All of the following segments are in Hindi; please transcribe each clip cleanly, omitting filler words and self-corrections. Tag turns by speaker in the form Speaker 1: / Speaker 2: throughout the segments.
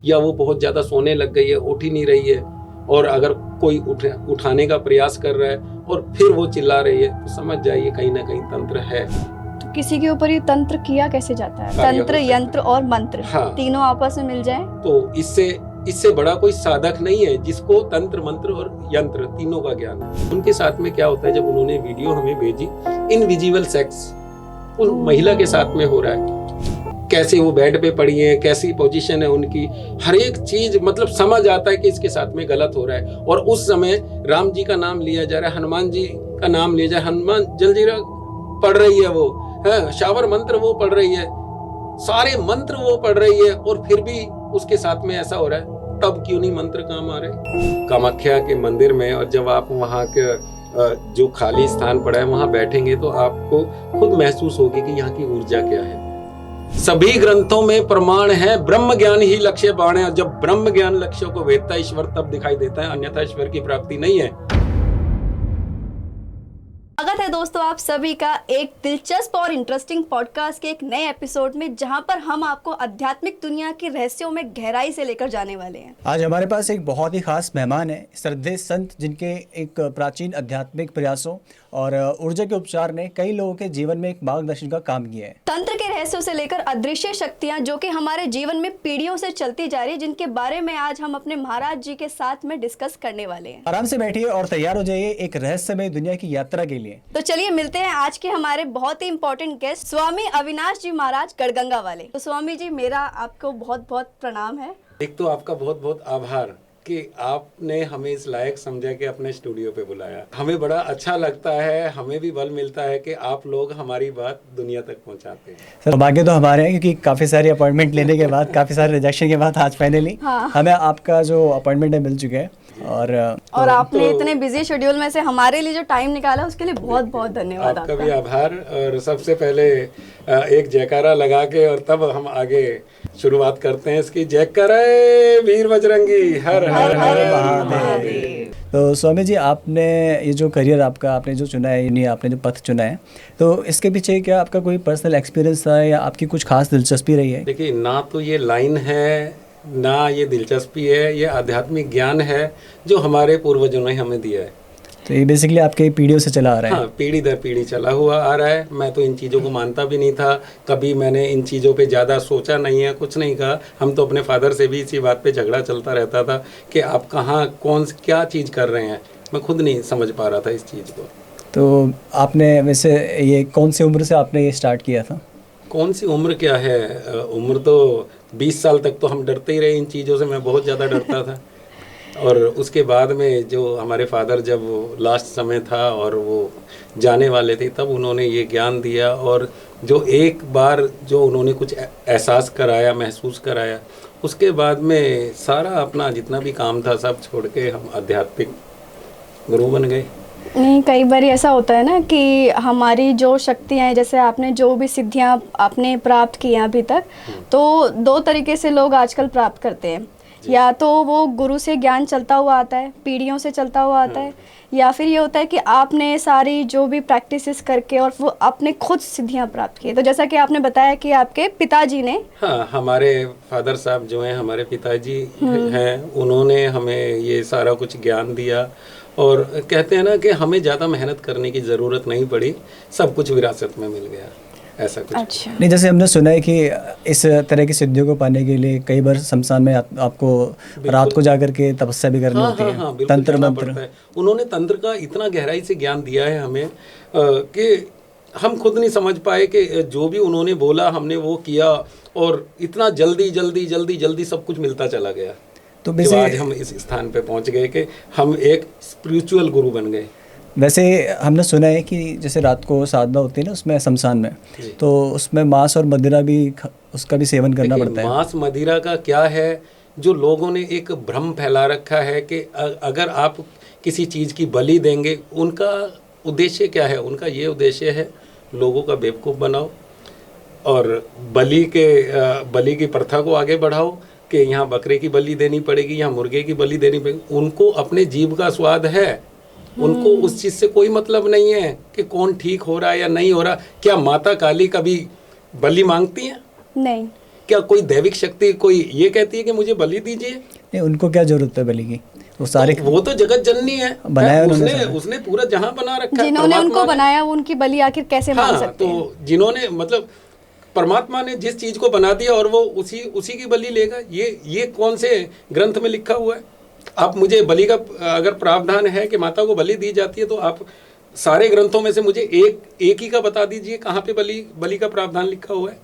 Speaker 1: या वो बहुत ज़्यादा सोने लग गई है, उठ ही नहीं रही है, और अगर कोई उठाने का प्रयास कर रहा है और फिर वो चिल्ला रही है, तो समझ जाइए कहीं ना कहीं तंत्र है।
Speaker 2: तो किसी के ऊपर ये तंत्र किया कैसे जाता है? तंत्र, यंत्र और मंत्र,
Speaker 1: हाँ,
Speaker 2: तीनों आपस में मिल जाए तो
Speaker 1: इससे बड़ा कोई साधक नहीं है जिसको तंत्र, मंत्र और यंत्र तीनों का ज्ञान है। उनके साथ में क्या होता है, जब उन्होंने वीडियो हमें भेजी, इनविजिबल सेक्स उन महिला के साथ में हो रहा है, कैसे वो बेड पे पड़ी है, कैसी पोजीशन है उनकी, हर एक चीज मतलब समझ आता है कि इसके साथ में गलत हो रहा है। और उस समय राम जी का नाम लिया जा रहा है, हनुमान जी का नाम लिया जाए, हनुमान जलजीरा पढ़ रही है, वो है शावर मंत्र वो पढ़ रही है, सारे मंत्र वो पढ़ रही है, और फिर भी उसके साथ में ऐसा हो रहा है। तब क्यों नहीं मंत्र काम आ रहे? कामाख्या के मंदिर में, और जब आप वहाँ के जो खाली स्थान पड़ा है वहाँ बैठेंगे तो आपको खुद महसूस होगी कि यहाँ की ऊर्जा क्या है। सभी ग्रंथों में प्रमाण है, ब्रह्म ज्ञान ही लक्ष्य बाण है। जब ब्रह्म ज्ञान लक्ष्य को भेदता है, ईश्वर तब दिखाई देता है, अन्यथा ईश्वर की प्राप्ति नहीं है।
Speaker 2: स्वागत है दोस्तों आप सभी का एक दिलचस्प और इंटरेस्टिंग पॉडकास्ट के एक नए एपिसोड में, जहां पर हम आपको आध्यात्मिक दुनिया के रहस्यों में गहराई से लेकर जाने वाले हैं।
Speaker 3: आज हमारे पास एक बहुत ही खास मेहमान है, श्रद्धेय संत, जिनके एक प्राचीन आध्यात्मिक प्रयासों और ऊर्जा के उपचार ने कई लोगों के जीवन में एक मार्गदर्शन का काम किया है।
Speaker 2: तंत्र के रहस्यों से लेकर अदृश्य शक्तियां जो कि हमारे जीवन में पीढ़ियों से चलती जा रही है, जिनके बारे में आज हम अपने महाराज जी के साथ में डिस्कस करने वाले हैं।
Speaker 3: आराम से बैठिए और तैयार हो जाइए एक रहस्यमय दुनिया की यात्रा के लिए।
Speaker 2: तो चलिए मिलते हैं आज के हमारे बहुत ही इंपॉर्टेंट गेस्ट स्वामी अविनाश जी महाराज गढ़गंगा वाले। तो स्वामी जी, मेरा आपको बहुत बहुत प्रणाम है।
Speaker 1: एक तो आपका बहुत बहुत आभार कि आपने हमें इस लायक समझा कि अपने स्टूडियो पे बुलाया। हमें बड़ा अच्छा लगता है, हमें भी बल मिलता है कि आप लोग हमारी बात दुनिया तक पहुंचाते हैं।
Speaker 3: सर, भाग्य तो हमारे हैं, क्योंकि काफ़ी सारी अपॉइंटमेंट लेने के बाद, काफ़ी सारे रिजेक्शन के बाद आज फाइनली हमें आपका जो अपॉइंटमेंट है मिल चुके हैं। और
Speaker 2: आपने इतने बिजी शेड्यूल में से हमारे लिए जो टाइम निकाला, उसके लिए बहुत बहुत धन्यवाद
Speaker 1: आपका भी आभार। और सबसे पहले एक जयकारा लगा के और तब हम आगे शुरुआत करते हैं इसकी। जयकारा वीर बजरंगी, हर हर हर महादेव।
Speaker 3: तो स्वामी जी, आपने ये जो करियर आपने जो चुना है, यानी आपने जो पथ चुना है, तो इसके पीछे क्या आपका कोई पर्सनल एक्सपीरियंस था या आपकी कुछ खास दिलचस्पी रही है?
Speaker 1: देखिए, ना तो ये लाइन है, ना ये दिलचस्पी है, ये आध्यात्मिक ज्ञान है जो हमारे पूर्वजों ने हमें दिया है।
Speaker 3: तो ये बेसिकली आपके पीढ़ियों से चला आ रहा है?
Speaker 1: हाँ, पीढ़ी दर पीढ़ी चला हुआ आ रहा है। मैं तो इन चीज़ों को मानता भी नहीं था, कभी मैंने इन चीज़ों पे ज़्यादा सोचा नहीं है, कुछ नहीं कहा। हम तो अपने फादर से भी इसी बात पे झगड़ा चलता रहता था कि आप कहाँ क्या चीज़ कर रहे हैं। मैं खुद नहीं समझ पा रहा था इस चीज़ को।
Speaker 3: तो आपने वैसे ये कौन सी उम्र से आपने ये स्टार्ट किया था?
Speaker 1: कौन सी उम्र क्या है, उम्र तो 20 साल तक तो हम डरते ही रहे इन चीज़ों से। मैं बहुत ज़्यादा डरता था। और उसके बाद में जो हमारे फादर, जब लास्ट समय था और वो जाने वाले थे, तब उन्होंने ये ज्ञान दिया। और जो एक बार जो उन्होंने कुछ एहसास कराया, महसूस कराया, उसके बाद में सारा अपना जितना भी काम था सब छोड़ के हम आध्यात्मिक गुरु बन गए।
Speaker 2: नहीं, कई बार ऐसा होता है ना कि हमारी जो शक्तियाँ हैं, जैसे आपने जो भी सिद्धियाँ आपने प्राप्त की हैं अभी तक, तो दो तरीके से लोग आजकल प्राप्त करते हैं। या तो वो गुरु से ज्ञान चलता हुआ आता है, पीढ़ियों से चलता हुआ आता है, या फिर ये होता है कि आपने सारी जो भी प्रैक्टिसेस करके और वो आपने खुद सिद्धियाँ प्राप्त की। तो जैसा कि आपने बताया कि आपके पिताजी ने,
Speaker 1: हाँ, हमारे फादर साहब जो हैं, हमारे पिताजी हैं, उन्होंने हमें ये सारा कुछ ज्ञान दिया। और कहते हैं ना कि हमें ज़्यादा मेहनत करने की ज़रूरत नहीं पड़ी, सब कुछ विरासत में मिल गया, ऐसा कुछ।
Speaker 2: अच्छा।
Speaker 3: नहीं, जैसे हमने सुना है कि इस तरह की सिद्धियों को पाने के लिए कई बार शमशान में आपको रात को जाकर के तपस्या भी करनी होती है।
Speaker 1: हाँ,
Speaker 3: तंत्र मंत्र।
Speaker 1: उन्होंने तंत्र का इतना गहराई से ज्ञान दिया है हमें कि हम खुद नहीं समझ पाए कि जो भी उन्होंने बोला हमने वो किया, और इतना जल्दी जल्दी जल्दी जल्दी सब कुछ मिलता चला गया। तो आज हम इस स्थान पे पहुंच गए कि हम एक स्पिरिचुअल गुरु बन गए।
Speaker 3: वैसे हमने सुना है कि जैसे रात को साधना होती है ना, उसमें शमशान में, तो उसमें मांस और मदिरा भी, उसका भी सेवन करना पड़ता है।
Speaker 1: मांस मदिरा का क्या है, जो लोगों ने एक भ्रम फैला रखा है कि अगर आप किसी चीज़ की बलि देंगे, उनका उद्देश्य क्या है? उनका ये उद्देश्य है लोगों का बेवकूफ़ बनाओ और बलि की प्रथा को आगे बढ़ाओ कि यहाँ बकरे की बलि देनी पड़ेगी, यहाँ मुर्गे की बलि देनी पड़ेगी। उनको अपने जीभ का स्वाद है, उनको उस चीज़ से कोई मतलब नहीं है कि कौन ठीक हो रहा है या नहीं हो रहा। क्या माता काली कभी बलि मांगती हैं?
Speaker 2: नहीं।
Speaker 1: क्या कोई दैविक शक्ति कोई ये कहती है कि मुझे बलि दीजिए?
Speaker 3: नहीं, उनको क्या जरूरत है बलि की? वो सारे
Speaker 1: तो वो तो जगत जननी है,
Speaker 3: बनाया उन्होंने
Speaker 1: उसने
Speaker 3: सारा।
Speaker 1: उसने पूरा जहां बना रखा है।
Speaker 2: जिन्होंने
Speaker 1: परमात्मा
Speaker 2: उनको
Speaker 1: ने-
Speaker 2: बनाया वो उनकी बलि आखिर कैसे मान
Speaker 1: हाँ,
Speaker 2: सकते हैं?
Speaker 1: तो जिन्होंने मतलब परमात्मा ने जिस चीज को बना दिया और वो उसी की बलि लेगा, ये कौन से ग्रंथ में लिखा हुआ है? आप मुझे बलि का अगर प्रावधान है कि माता को बलि दी जाती है, तो आप सारे ग्रंथों में से मुझे एक ही का बता दीजिए कहाँ पे बलि का प्रावधान लिखा हुआ है।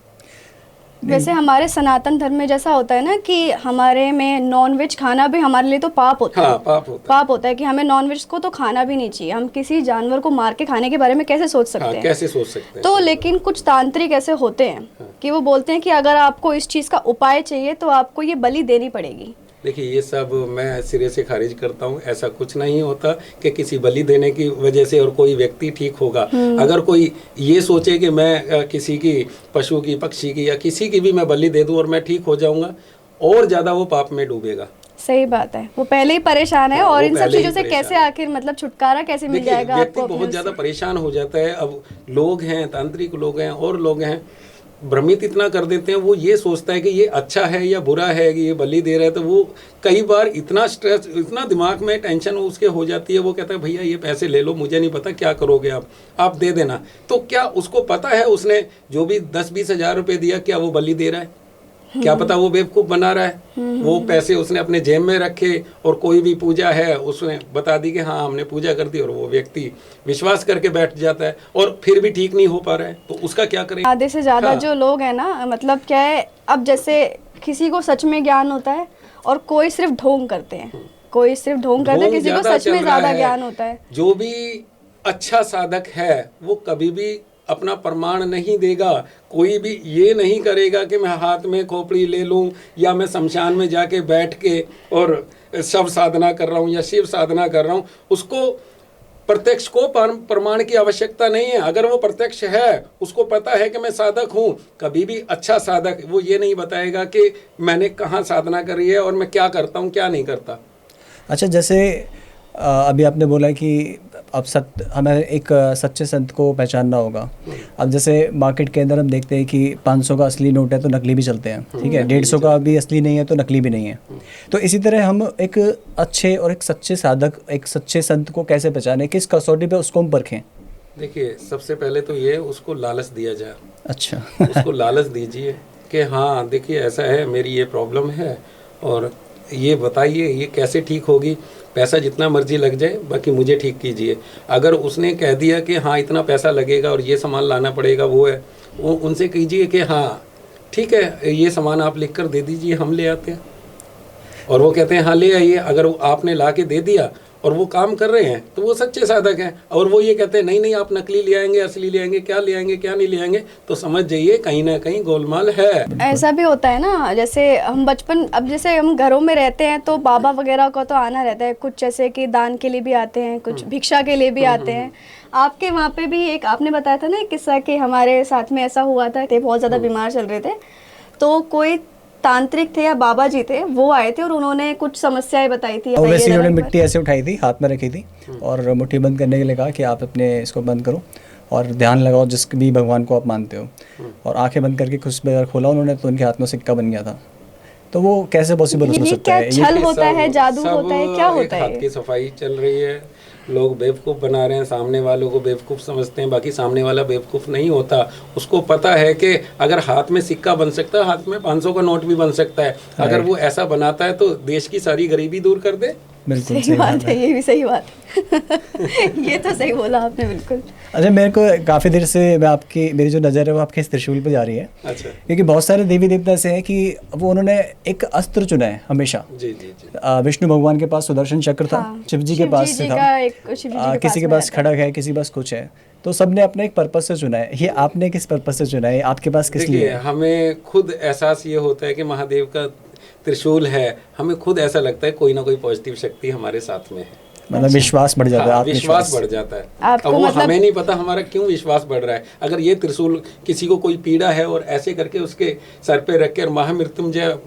Speaker 2: वैसे हमारे सनातन धर्म में जैसा होता है ना कि हमारे में नॉनवेज खाना भी हमारे लिए तो पाप होता है।
Speaker 1: हाँ, पाप होता है।
Speaker 2: पाप होता है कि हमें नॉनवेज को तो खाना भी नहीं चाहिए। हम किसी जानवर को मार के खाने के बारे में कैसे सोच सकते
Speaker 1: हाँ,
Speaker 2: हैं?
Speaker 1: कैसे सोच सकते हैं?
Speaker 2: तो लेकिन कुछ तांत्रिक ऐसे होते हैं कि वो बोलते हैं कि अगर आपको इस चीज़ का उपाय चाहिए तो आपको ये बलि देनी पड़ेगी।
Speaker 1: देखिए, ये सब मैं सिरे से खारिज करता हूँ। ऐसा कुछ नहीं होता कि किसी बलि देने की वजह से और कोई व्यक्ति ठीक होगा। अगर कोई ये सोचे कि मैं किसी की पशु की, पक्षी की या किसी की भी मैं बलि दे दूँ और मैं ठीक हो जाऊंगा, और ज़्यादा वो पाप में डूबेगा।
Speaker 2: सही बात है, वो पहले ही परेशान है
Speaker 1: हाँ,
Speaker 2: और
Speaker 1: वो
Speaker 2: इन सब
Speaker 1: पहले ही
Speaker 2: चीज़ों से
Speaker 1: परेशान
Speaker 2: कैसे
Speaker 1: है।
Speaker 2: आखिर मतलब छुटकारा कैसे मिल
Speaker 1: देखिए,
Speaker 2: जाएगा
Speaker 1: व्यक्ति
Speaker 2: आपको?
Speaker 1: बहुत ज़्यादा परेशान हो जाता है। अब लोग हैं, तांत्रिक लोग हैं और लोग हैं, भ्रमित इतना कर देते हैं। वो ये सोचता है कि ये अच्छा है या बुरा है, कि ये बलि दे रहा है, तो वो कई बार इतना स्ट्रेस, इतना दिमाग में टेंशन उसके हो जाती है। वो कहता है भैया ये पैसे ले लो, मुझे नहीं पता क्या करोगे आप दे देना। तो क्या उसको पता है उसने जो भी 10-20 हज़ार रुपये दिया, क्या वो बलि दे रहा है? क्या पता वो बेवकूफ़ बना रहा है। वो पैसे उसने अपने जेब में रखे और कोई भी पूजा है उसने बता दी कि हाँ हमने पूजा कर दी, और वो व्यक्ति विश्वास करके बैठ जाता है और फिर भी ठीक नहीं हो पा रहा है, तो उसका क्या करें?
Speaker 2: आधे से ज़्यादा
Speaker 1: हाँ।
Speaker 2: जो लोग हैं ना, मतलब क्या है, अब जैसे किसी को सच में ज्ञान होता है और कोई सिर्फ ढोंग करते हैं, कोई सिर्फ ढोंग करते हैं,
Speaker 1: ढोंग
Speaker 2: किसी को
Speaker 1: ज़्यादा
Speaker 2: सच में
Speaker 1: चल रहा
Speaker 2: ज़्यादा
Speaker 1: है।
Speaker 2: ज्ञान होता है।
Speaker 1: जो भी अच्छा साधक है वो कभी भी अपना प्रमाण नहीं देगा। कोई भी ये नहीं करेगा कि मैं हाथ में खोपड़ी ले लूं या मैं शमशान में जाके बैठ के और शव साधना कर रहा हूं या शिव साधना कर रहा हूं। उसको प्रत्यक्ष को प्रमाण की आवश्यकता नहीं है। अगर वो प्रत्यक्ष है, उसको पता है कि मैं साधक हूँ, कभी भी अच्छा साधक वो ये नहीं बताएगा कि मैंने कहाँ साधना करी है और मैं क्या करता हूँ क्या नहीं करता।
Speaker 3: अच्छा, जैसे अभी आपने बोला कि अब हमें एक सच्चे संत को पहचानना होगा। अब जैसे मार्केट के अंदर हम देखते हैं कि 500 का असली नोट है तो नकली भी चलते हैं, ठीक है, 150 का भी असली नहीं है तो नकली भी नहीं है। तो इसी तरह हम एक अच्छे और एक सच्चे साधक, एक सच्चे संत को कैसे पहचानें, किस कसौटी पे उसको हम परखें?
Speaker 1: देखिए, सबसे पहले तो ये उसको लालच दिया जाए।
Speaker 3: अच्छा
Speaker 1: उसको लालच दीजिए कि हाँ देखिए ऐसा है, मेरी ये प्रॉब्लम है और ये बताइए ये कैसे ठीक होगी। पैसा जितना मर्जी लग जाए, बाकी मुझे ठीक कीजिए। अगर उसने कह दिया कि हाँ इतना पैसा लगेगा और ये सामान लाना पड़ेगा, वो है, वो उनसे कीजिए कि हाँ ठीक है ये सामान आप लिख कर दे दीजिए, हम ले आते हैं। और वो कहते हैं हाँ ले आइए। अगर आपने ला के दे दिया और वो काम कर रहे हैं तो वो सच्चे साधक हैं। और वो ये कहते हैं नहीं नहीं आप नकली ले आएंगे, असली ले आएंगे, क्या ले आएंगे क्या नहीं ले आएंगे, तो समझ जाइए कहीं ना कहीं गोलमाल है।
Speaker 2: ऐसा भी होता है ना, जैसे हम बचपन, अब जैसे हम घरों में रहते हैं तो बाबा वगैरह का तो आना रहता है, कुछ जैसे कि दान के लिए भी आते हैं, कुछ भिक्षा के लिए भी आते हैं। आपके वहाँ पे भी एक आपने बताया था ना एक किस्सा कि हमारे साथ में ऐसा हुआ था, बहुत ज़्यादा बीमार चल रहे थे, तो कोई तांत्रिक थे या बाबा जी थे, वो आए थे और उन्होंने कुछ समस्याएं बताई थी।
Speaker 3: और वैसे उन्होंने मिट्टी ऐसे उठाई थी, हाथ में रखी थी और मुट्ठी बंद करने के लिए कहा कि आप अपने इसको बंद करो और ध्यान लगाओ जिस भी भगवान को आप मानते हो। और आंखें बंद करके कुछ बार खोला उन्होंने तो उनके हाथ में सिक्का बन गया था। तो वो कैसे पॉसिबल हो सकता
Speaker 2: क्या
Speaker 3: है?
Speaker 2: छल होता है, जादू
Speaker 1: सब
Speaker 2: होता है, क्या होता
Speaker 1: एक
Speaker 2: है?
Speaker 1: हाथ की सफाई चल रही है। लोग बेवकूफ़ बना रहे हैं, सामने वालों को बेवकूफ़ समझते हैं, बाकी सामने वाला बेवकूफ़ नहीं होता। उसको पता है कि अगर हाथ में सिक्का बन सकता है, हाथ में 500 का नोट भी बन सकता है। अगर वो ऐसा बनाता है तो देश की सारी गरीबी दूर कर दे।
Speaker 3: बिल्कुल
Speaker 2: सही बात है, ये भी सही बात है। ये तो सही बोला आपने, बिल्कुल।
Speaker 3: अच्छा, मेरे को काफ़ी देर से मेरी जो नज़र है वो आपके इस त्रिशूल पे जा रही है।
Speaker 1: अच्छा,
Speaker 3: क्योंकि बहुत सारे देवी देवता ऐसे हैं कि वो उन्होंने एक अस्त्र चुना है हमेशा।
Speaker 1: जी जी जी।
Speaker 3: विष्णु भगवान के पास सुदर्शन चक्र था,
Speaker 2: हाँ,
Speaker 3: शिव जी के पास था, किसी के पास खड़ग है, किसी के पास कुछ है। तो सबने अपने एक पर्पस से चुना है। ये आपने किस पर्पस से चुना है? आपके पास किस लिए
Speaker 1: देखिए,
Speaker 3: है?
Speaker 1: हमें खुद एहसास ये होता है कि महादेव का त्रिशूल है, हमें खुद ऐसा लगता है कोई ना कोई पॉजिटिव शक्ति हमारे साथ में है।
Speaker 3: मतलब विश्वास बढ़ जाता है,
Speaker 1: हाँ,
Speaker 3: आत्मविश्वास
Speaker 1: विश्वास बढ़ जाता है।
Speaker 2: आपको
Speaker 1: अब वो
Speaker 2: मतलब-
Speaker 1: हमें नहीं पता हमारा क्यों विश्वास बढ़ रहा है। अगर ये त्रिशूल किसी को कोई पीड़ा है और ऐसे करके उसके सर पे रख के और महामृत्युंजय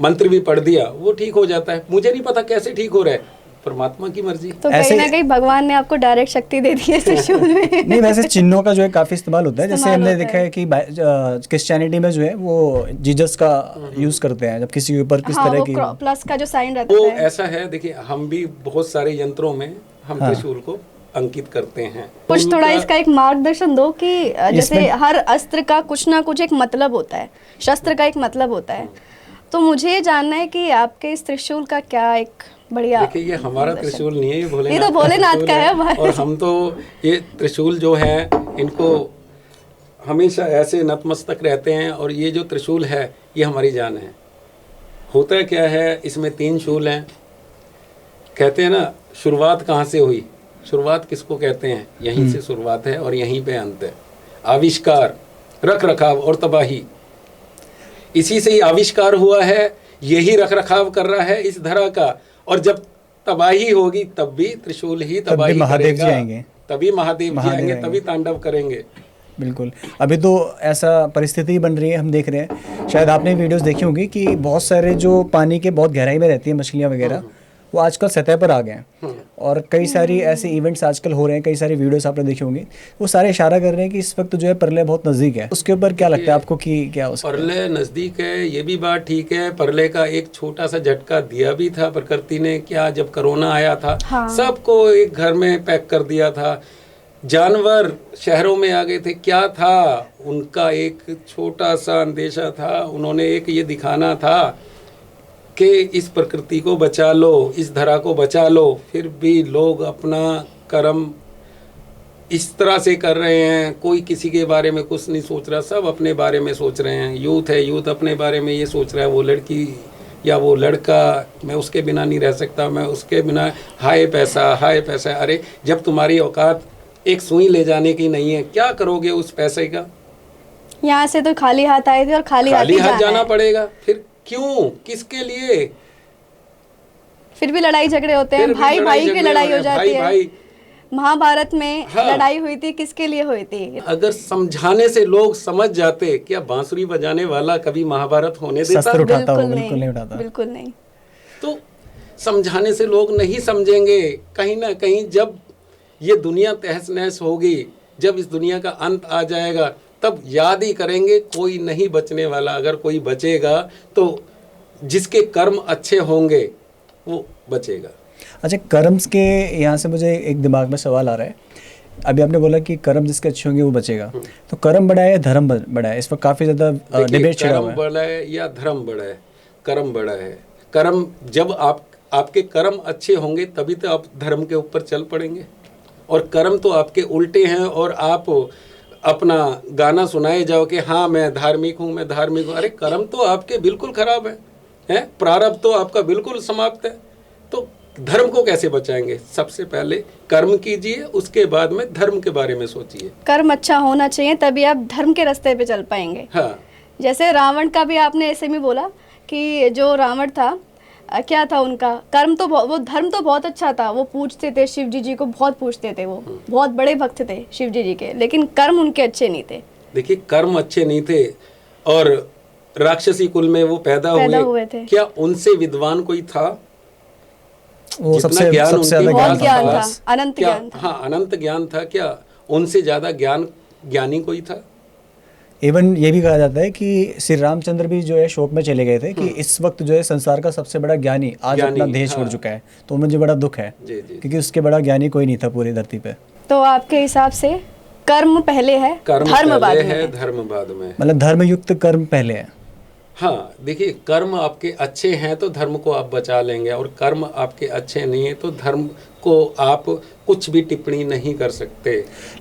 Speaker 1: मंत्र भी पढ़ दिया, वो ठीक हो जाता है। मुझे नहीं पता कैसे ठीक हो रहा है, परमात्मा की मर्जी।
Speaker 2: तो कहीं
Speaker 3: ऐसे-
Speaker 2: ना कहीं भगवान ने आपको डायरेक्ट शक्ति दे दी है त्रिशूल में।
Speaker 3: नहीं, वैसे चिन्हों का जो है काफी इस्तेमाल होता है। जैसे
Speaker 2: इस्तेमाल
Speaker 3: हमने
Speaker 2: होता
Speaker 3: देखा
Speaker 2: है।
Speaker 3: है कि क्रिश्चियनिटी में जो है वो जीसस का यूज करते हैं जब किसी के ऊपर किस
Speaker 2: हाँ,
Speaker 3: तरह
Speaker 2: वो
Speaker 3: की।
Speaker 2: प्लस का जो साइन रहता
Speaker 1: वो
Speaker 2: है।
Speaker 1: ऐसा है, देखिए हम भी बहुत सारे यंत्रों में हम
Speaker 3: हाँ।
Speaker 1: त्रिशूल को अंकित करते हैं।
Speaker 2: कुछ थोड़ा
Speaker 1: उनका-
Speaker 2: इसका एक मार्गदर्शन दो कि जैसे
Speaker 3: इसमें-
Speaker 2: हर अस्त्र का कुछ ना कुछ एक मतलब होता है, शस्त्र का एक मतलब होता है। तो मुझे ये जानना है कि आपके इस त्रिशूल का क्या एक बढ़िया।
Speaker 1: देखिए ये हमारा त्रिशूल नहीं है, ये भोलेनाथ
Speaker 2: ये तो भोलेनाथ
Speaker 1: त्रिशूल
Speaker 2: का है हमारा।
Speaker 1: और हम तो ये त्रिशूल जो है इनको हमेशा ऐसे नतमस्तक रहते हैं। और ये जो त्रिशूल है ये हमारी जान है। होता क्या है, इसमें 3 शूल हैं। कहते हैं ना शुरुआत कहाँ से हुई, शुरुआत किसको कहते हैं, यहीं से शुरुआत है और यहीं पे अंत है। आविष्कार, रख रखाव और तबाही, इसी से ही आविष्कार हुआ है, यही रख रखाव कर रहा है इस धरा का। और जब तबाही होगी तब भी त्रिशूल ही तबाही
Speaker 3: महादेव जी
Speaker 1: करेगा।
Speaker 3: आएंगे।
Speaker 1: तभी महादेव जी आएंगे,
Speaker 3: आएंगे।
Speaker 1: तभी तांडव करेंगे।
Speaker 3: बिल्कुल, अभी तो ऐसा परिस्थिति बन रही है, हम देख रहे हैं, शायद आपने वीडियोस देखी होंगी कि बहुत सारे जो पानी के बहुत गहराई में रहती है मछलियाँ वगैरह, वो आजकल सतह पर आ गए हैं। और कई सारी ऐसे इवेंट्स आजकल हो रहे हैं, कई सारी वीडियोस आपने देखी होंगी, वो सारे इशारा कर रहे हैं कि इस वक्त जो है प्रलय बहुत नज़दीक है। उसके ऊपर क्या लगता है आपको कि क्या हो सकता है?
Speaker 1: प्रलय नजदीक है, ये भी बात ठीक है। प्रलय का एक छोटा सा झटका दिया भी था प्रकृति ने। क्या, जब कोरोना आया था,
Speaker 2: हाँ।
Speaker 1: सबको एक घर में पैक कर दिया था, जानवर शहरों में आ गए थे। क्या था उनका एक छोटा सा अंदेशा था, उन्होंने एक ये दिखाना था कि इस प्रकृति को बचा लो, इस धरा को बचा लो। फिर भी लोग अपना कर्म इस तरह से कर रहे हैं, कोई किसी के बारे में कुछ नहीं सोच रहा, सब अपने बारे में सोच रहे हैं। यूथ है, यूथ अपने बारे में ये सोच रहा है, वो लड़की या वो लड़का, मैं उसके बिना नहीं रह सकता, मैं उसके बिना, हाय पैसा, हाय पैसा। अरे जब तुम्हारी औकात एक सुई ले जाने की नहीं है, क्या करोगे उस पैसे का?
Speaker 2: यहाँ से तो खाली हाथ आए थे और खाली हाथ ही
Speaker 1: हाथ जाना
Speaker 2: है।
Speaker 1: पड़ेगा। फिर क्यों, किसके लिए?
Speaker 2: फिर भी लड़ाई झगड़े होते हैं,
Speaker 1: फिर भी
Speaker 2: भाई भाई की
Speaker 1: झगड़े
Speaker 2: लड़ाई हो
Speaker 1: रहे,
Speaker 2: जाती है।
Speaker 1: भाई।
Speaker 2: महाभारत में
Speaker 1: हाँ।
Speaker 2: लड़ाई हुई थी, किसके लिए हुई थी?
Speaker 1: अगर समझाने से लोग समझ जाते, क्या बांसुरी बजाने वाला कभी महाभारत होने देता?
Speaker 3: शस्त्र उठाता हो,
Speaker 2: बिल्कुल
Speaker 3: बिल्कुल नहीं उठाता।
Speaker 2: बिल्कुल नहीं।
Speaker 1: तो समझाने से लोग नहीं समझेंगे। कहीं ना कहीं जब ये दुनिया तहस नहस होगी, जब इस दुनिया का अंत आ जाएगा, तब याद ही करेंगे, कोई नहीं बचने वाला। अगर कोई बचेगा तो जिसके कर्म अच्छे होंगे वो बचेगा।
Speaker 3: अच्छा, कर्म्स के यहाँ से मुझे एक दिमाग में सवाल आ रहा है। अभी आपने बोला कि कर्म जिसके अच्छे होंगे वो बचेगा, तो कर्म बड़ा है या धर्म बड़ा है? इस पर काफ़ी ज़्यादा
Speaker 1: देखिए,
Speaker 3: डिबेट छिड़ा
Speaker 1: कर्म
Speaker 3: हुआ है।
Speaker 1: बड़ा है या धर्म बड़ा है? कर्म बड़ा है। कर्म, जब आपके कर्म अच्छे होंगे तभी तो आप धर्म के ऊपर चल पड़ेंगे। और कर्म तो आपके उल्टे हैं और आप अपना गाना सुनाए जाओ कि हाँ मैं धार्मिक हूँ, मैं धार्मिक हूँ। अरे कर्म तो आपके बिल्कुल खराब है, प्रारब्ध तो आपका बिल्कुल समाप्त है। तो धर्म को कैसे बचाएंगे? सबसे पहले कर्म कीजिए, उसके बाद में धर्म के बारे में सोचिए।
Speaker 2: कर्म अच्छा होना चाहिए, तभी आप धर्म के रास्ते पे चल पाएंगे।
Speaker 1: हाँ,
Speaker 2: जैसे रावण का भी आपने ऐसे में बोला कि जो रावण था, क्या था उनका कर्म, तो वो धर्म तो बहुत अच्छा था, वो पूजते थे शिव जी को, बहुत पूजते थे, वो बहुत बड़े भक्त थे शिव जी के, लेकिन कर्म उनके अच्छे नहीं थे।
Speaker 1: देखिए कर्म अच्छे नहीं थे और राक्षसी कुल में वो पैदा हुए
Speaker 2: थे।
Speaker 1: क्या उनसे विद्वान कोई था?
Speaker 3: वो
Speaker 1: जितना
Speaker 3: सबसे
Speaker 1: ज्ञान
Speaker 3: सबसे
Speaker 1: उनके
Speaker 3: ज़्यादा
Speaker 2: बहुत
Speaker 3: ज्ञान
Speaker 2: ज्ञान
Speaker 3: था।
Speaker 2: था, अनंत
Speaker 1: क्या?
Speaker 2: ज्ञान था।
Speaker 1: हाँ, अनंत ज्ञान था। क्या उनसे ज्यादा ज्ञानी कोई था?
Speaker 3: इवन ये भी कहा जाता है कि श्री रामचंद्र भी जो है शोक में चले गए थे कि इस वक्त जो है संसार का सबसे बड़ा ज्ञानी आज अपना देह छोड़
Speaker 1: हाँ।
Speaker 3: चुका है, तो मुझे बड़ा दुख है
Speaker 1: जी जी।
Speaker 3: क्योंकि उसके बड़ा ज्ञानी कोई नहीं था पूरी धरती पे।
Speaker 2: तो आपके हिसाब से कर्म पहले है,
Speaker 1: कर्म
Speaker 2: धर्म बाद
Speaker 1: पहले
Speaker 2: में
Speaker 1: है,
Speaker 2: है।
Speaker 1: धर्म बाद में।
Speaker 3: मतलब धर्मयुक्त कर्म पहले है।
Speaker 1: हाँ, देखिए कर्म आपके अच्छे हैं तो धर्म को आप बचा लेंगे, और कर्म आपके अच्छे नहीं है तो धर्म को आप कुछ भी टिप्पणी नहीं कर सकते।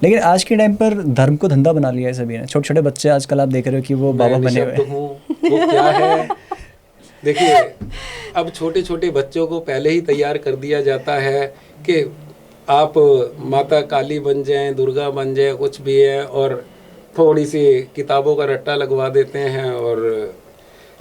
Speaker 3: लेकिन आज के टाइम पर धर्म को धंधा बना लिया है सभी ने। छोटे छोटे बच्चे आजकल आप देख रहे हो कि वो बाबा
Speaker 1: मैं
Speaker 3: बने
Speaker 1: निःशब्द
Speaker 3: हुए हैं।
Speaker 1: हूँ, वो क्या है? देखिए अब छोटे छोटे बच्चों को पहले ही तैयार कर दिया जाता है कि आप माता काली बन जाएं, दुर्गा बन जाएं, कुछ भी है, और थोड़ी सी किताबों का रट्टा लगवा देते हैं और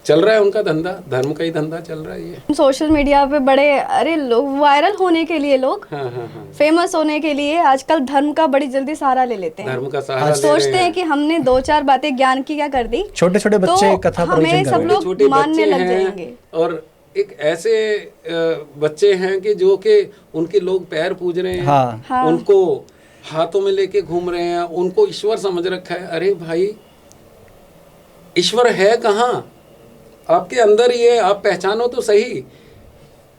Speaker 1: चल रहा है उनका धंधा, धर्म का ही धंधा चल रहा है ये।
Speaker 2: सोशल मीडिया पे बड़े, अरे लोग वायरल होने के लिए, लोग
Speaker 1: हाँ हाँ हाँ,
Speaker 2: फेमस होने के लिए आजकल धर्म का बड़ी जल्दी सहारा ले लेते हैं।
Speaker 1: धर्म का सहारा ले
Speaker 2: सोचते
Speaker 1: रहे
Speaker 2: हैं कि हमने 2-4 बातें ज्ञान की क्या कर दी,
Speaker 3: छोटे छोटे बच्चे
Speaker 2: तो
Speaker 3: कथा
Speaker 2: हमें
Speaker 3: प्रवचन कर
Speaker 2: सब
Speaker 3: रहे हैं।
Speaker 2: लोग
Speaker 1: छोटे
Speaker 2: मानने
Speaker 1: बच्चे
Speaker 2: लग
Speaker 1: हैं
Speaker 2: जाएंगे।
Speaker 1: और एक ऐसे बच्चे हैं कि जो कि उनके लोग पैर पूज रहे हैं,
Speaker 3: हाँ।
Speaker 1: उनको हाथों में लेके घूम रहे हैं, उनको ईश्वर समझ रखा है। अरे भाई, ईश्वर है कहाँ? आपके अंदर ही है, आप पहचानो तो सही।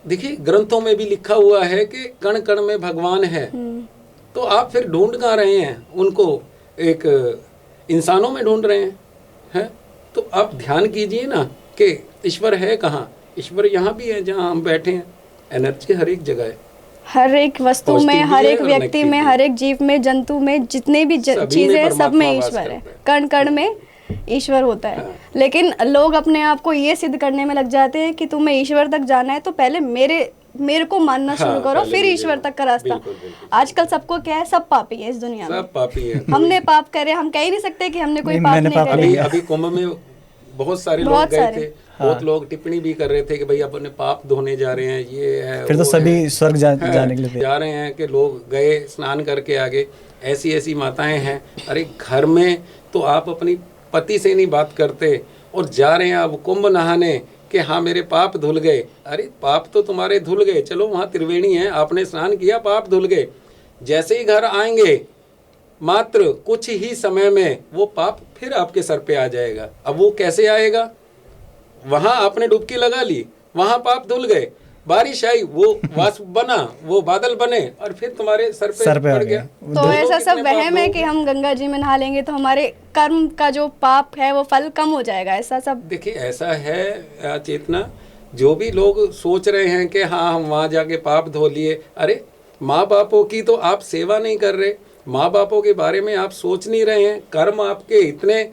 Speaker 1: देखिए, ग्रंथों में भी लिखा हुआ है कि कण कण में भगवान है। तो आप फिर ढूंढ कहाँ रहे हैं उनको? एक इंसानों में ढूंढ रहे हैं? तो आप ध्यान कीजिए ना कि ईश्वर है कहाँ। ईश्वर यहाँ भी है जहाँ हम बैठे हैं। एनर्जी हर एक जगह है,
Speaker 2: हर एक वस्तु में,
Speaker 1: पॉजिटिव
Speaker 2: हर
Speaker 1: भी
Speaker 2: एक
Speaker 1: है और
Speaker 2: व्यक्ति
Speaker 1: नेगेटिव
Speaker 2: में,
Speaker 1: भी।
Speaker 2: हर एक जीव में, जंतु में, जितने भी
Speaker 1: सभी में
Speaker 2: चीजें हैं, सब
Speaker 1: परमात्मा
Speaker 2: में
Speaker 1: वास
Speaker 2: ईश्वर है।
Speaker 1: करता है।
Speaker 2: कण कण में ईश्वर होता है। लेकिन लोग अपने आप को ये सिद्ध करने में लग जाते हैं कि तुम्हें ईश्वर तक जाना है तो पहले मेरे को मानना
Speaker 1: हाँ,
Speaker 2: शुरू करो,
Speaker 1: पहले
Speaker 2: फिर
Speaker 1: मुझे
Speaker 2: ईश्वर
Speaker 1: मानो।
Speaker 2: तक का रास्ता।
Speaker 1: बिल्कुल, बिल्कुल।
Speaker 2: आजकल सबको क्या है, सब पापी है इस दुनिया में।
Speaker 1: सब पापी हैं।
Speaker 2: हमने पाप करे, हम कह ही नहीं सकते कि हमने कोई
Speaker 3: नहीं,
Speaker 2: पाप
Speaker 3: मैंने
Speaker 2: नहीं
Speaker 3: पाप
Speaker 2: करे।
Speaker 3: नहीं
Speaker 1: अभी कुंभ में बहुत सारे लोग
Speaker 2: बहुत
Speaker 1: गए
Speaker 2: सारे।
Speaker 1: थे। बहुत लोग टिप्पणी भी कर रहे थे कि भाई अपने पाप धोने जा रहे हैं, ये है
Speaker 3: फिर तो
Speaker 1: वो
Speaker 3: सभी
Speaker 1: है।
Speaker 3: स्वर्ग जाने के लिए थे।
Speaker 1: जा रहे हैं कि लोग गए स्नान करके आगे। ऐसी ऐसी माताएं हैं। अरे घर में तो आप अपनी पति से नहीं बात करते और जा रहे हैं अब कुंभ नहाने कि हाँ मेरे पाप धुल गए। अरे पाप तो तुम्हारे धुल गए, चलो वहाँ त्रिवेणी है, आपने स्नान किया, पाप धुल गए। जैसे ही घर आएंगे मात्र कुछ ही समय में वो पाप फिर आपके सर पे आ जाएगा। अब वो कैसे आएगा? वहां आपने डुबकी लगा ली, वहां पाप धुल गए, बारिश आई, वो वाष्प बना, वो बादल बने और फिर तुम्हारे सर पे
Speaker 3: आ
Speaker 1: पड़ गया।
Speaker 3: गए।
Speaker 2: तो
Speaker 1: लोग
Speaker 2: ऐसा सब
Speaker 1: कितने पाप
Speaker 2: वहम है कि
Speaker 1: धोगे?
Speaker 2: हम गंगा जी में नहा लेंगे तो हमारे कर्म का जो पाप है वो फल कम हो जाएगा, ऐसा सब।
Speaker 1: देखिए ऐसा है चेतना, जो भी लोग सोच रहे हैं कि हाँ हम वहाँ जाके पाप धो लिए। अरे माँ बापों की तो आप सेवा नहीं कर रहे, माँ बापों के बारे में आप सोच नहीं रहे हैं, कर्म आपके इतने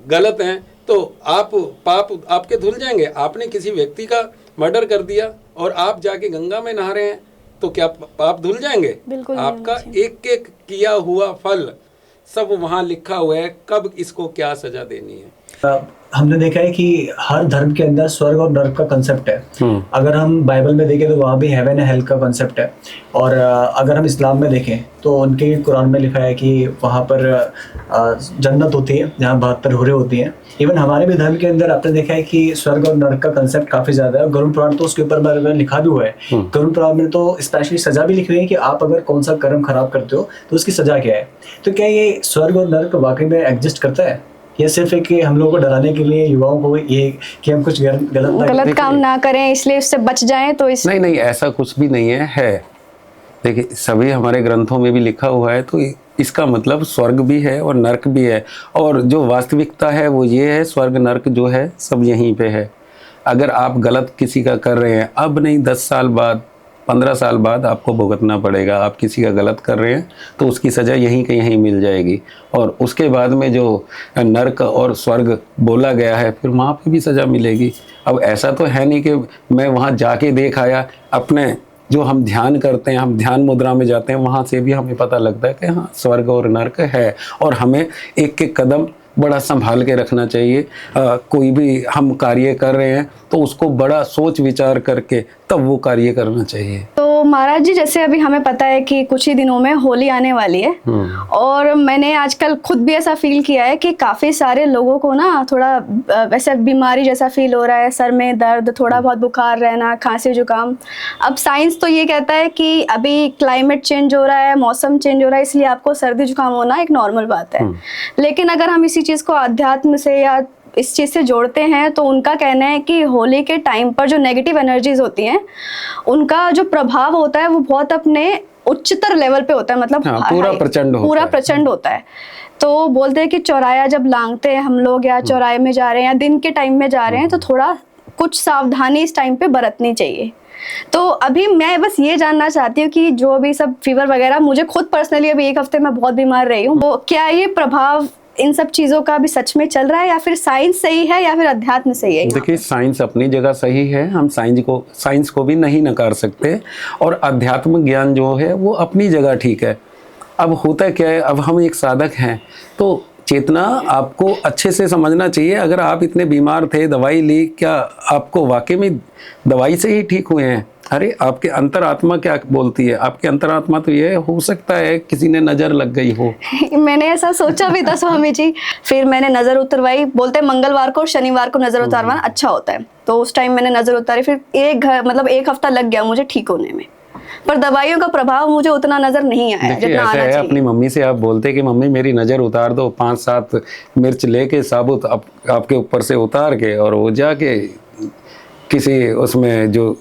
Speaker 1: गलत हैं तो आप पाप आपके धुल जाएंगे। आपने किसी व्यक्ति का मर्डर कर दिया और आप जाके गंगा में नहा रहे हैं तो क्या पाप धुल जाएंगे?
Speaker 2: बिल्कुल नहीं
Speaker 1: आपका
Speaker 2: होना चाहिए।
Speaker 1: एक एक किया हुआ फल सब वहाँ लिखा हुआ है, कब इसको क्या सजा देनी है।
Speaker 3: हमने देखा है कि हर धर्म के अंदर स्वर्ग और नर्क का कंसेप्ट है। अगर हम बाइबल में देखें तो वहाँ भी हेवन एंड हेल का कंसेप्ट है। और अगर हम इस्लाम में देखें तो उनके कुरान में लिखा है कि वहाँ पर जन्नत होती है जहाँ 72 हुरें होती हैं। इवन हमारे भी धर्म के अंदर आपने देखा है कि स्वर्ग और नर्क का कंसेप्ट काफी ज्यादा है। गरुड़ पुराण तो उसके ऊपर मैंने लिखा भी हुआ है। गरुड़ पुराण में तो स्पेशली सजा भी लिखी हुई है कि आप अगर कौन सा कर्म खराब करते हो तो उसकी सजा क्या है। तो क्या ये स्वर्ग और नर्क वाकई में एग्जिस्ट करता है या सिर्फ एक हम लोगों को डराने के लिए, युवाओं को ये कि हम कुछ
Speaker 2: गलत काम ना करें इसलिए उससे बच जाएं? तो इस
Speaker 4: नहीं, ऐसा कुछ भी नहीं है। देखिए सभी हमारे ग्रंथों में भी लिखा हुआ है, तो इसका मतलब स्वर्ग भी है और नर्क भी है। और जो वास्तविकता है वो ये है, स्वर्ग नर्क जो है सब यहीं पे है। अगर आप गलत किसी का कर रहे हैं, अब नहीं 10 साल बाद 15 साल बाद आपको भुगतना पड़ेगा। आप किसी का गलत कर रहे हैं तो उसकी सज़ा यहीं के यहीं मिल जाएगी। और उसके बाद में जो नर्क और स्वर्ग बोला गया है फिर वहाँ पे भी सज़ा मिलेगी। अब ऐसा तो है नहीं कि मैं वहाँ जाके देख आया। अपने जो हम ध्यान करते हैं, हम ध्यान मुद्रा में जाते हैं, वहाँ से भी हमें पता लगता है कि हाँ स्वर्ग और नर्क है। और हमें एक एक कदम बड़ा संभाल के रखना चाहिए। कोई भी हम कार्य कर रहे हैं तो उसको बड़ा सोच विचार करके तब वो कार्य करना चाहिए।
Speaker 2: तो महाराज जी, जैसे अभी हमें पता है कि कुछ ही दिनों में होली आने वाली है और मैंने आजकल खुद भी ऐसा फील किया है कि काफ़ी सारे लोगों को ना थोड़ा वैसे बीमारी जैसा फील हो रहा है, सर में दर्द, थोड़ा बहुत बुखार रहना, खांसी जुकाम। अब साइंस तो ये कहता है कि अभी क्लाइमेट चेंज हो रहा है, मौसम चेंज हो रहा है, इसलिए आपको सर्दी जुकाम होना एक नॉर्मल बात है। लेकिन अगर हम इसी चीज़ को अध्यात्म से या इस चीज़ से जोड़ते हैं तो उनका कहना है कि होली के टाइम पर जो नेगेटिव एनर्जीज होती हैं उनका जो प्रभाव होता है वो बहुत अपने उच्चतर लेवल पे होता है, मतलब
Speaker 4: पूरा प्रचंड
Speaker 2: होता है। तो बोलते हैं कि चौराया जब लांघते हैं हम लोग या चौराहे में जा रहे हैं या दिन के टाइम में जा रहे हैं तो थोड़ा कुछ सावधानी इस टाइम पे बरतनी चाहिए। तो अभी मैं बस ये जानना चाहती हूँ कि जो अभी सब फीवर वगैरह, मुझे खुद पर्सनली अभी 1 हफ्ते में बहुत बीमार रही हूँ, तो क्या ये प्रभाव इन सब चीजों का भी सच में चल रहा है या फिर साइंस सही है या फिर अध्यात्म सही है?
Speaker 4: देखिए साइंस अपनी जगह सही है, हम साइंस को भी नहीं नकार सकते। और अध्यात्म ज्ञान जो है वो अपनी जगह ठीक है। अब होता क्या है, अब हम एक साधक हैं तो चेतना आपको अच्छे से समझना चाहिए। अगर आप इतने बीमार थे, दवाई ली, क्या आपको वाकई में दवाई से ही ठीक हुए हैं अरे आपके अंतरात्मा क्या बोलती है? आपकी अंतरात्मा तो ये हो सकता है किसी ने नजर लग गई हो।
Speaker 2: मैंने ऐसा सोचा भी था स्वामी जी, फिर मैंने नजर उतरवाई। बोलते हैं मंगलवार को और शनिवार को नजर उतारवाना अच्छा होता है, तो उस टाइम मैंने नजर उतारी। फिर एक हफ्ता लग गया मुझे ठीक होने में, पर दवाइयों का प्रभाव मुझे उतना नजर नहीं आया
Speaker 4: देखिए
Speaker 2: जितना
Speaker 4: ऐसा
Speaker 2: आना
Speaker 4: है,
Speaker 2: चाहिए।
Speaker 4: अपनी मम्मी से आप बोलते कि मम्मी मेरी नज़र उतार दो, 5-7 मिर्च लेके साबुत आपके ऊपर से उतार के, और वो जाके किसी उसमें जो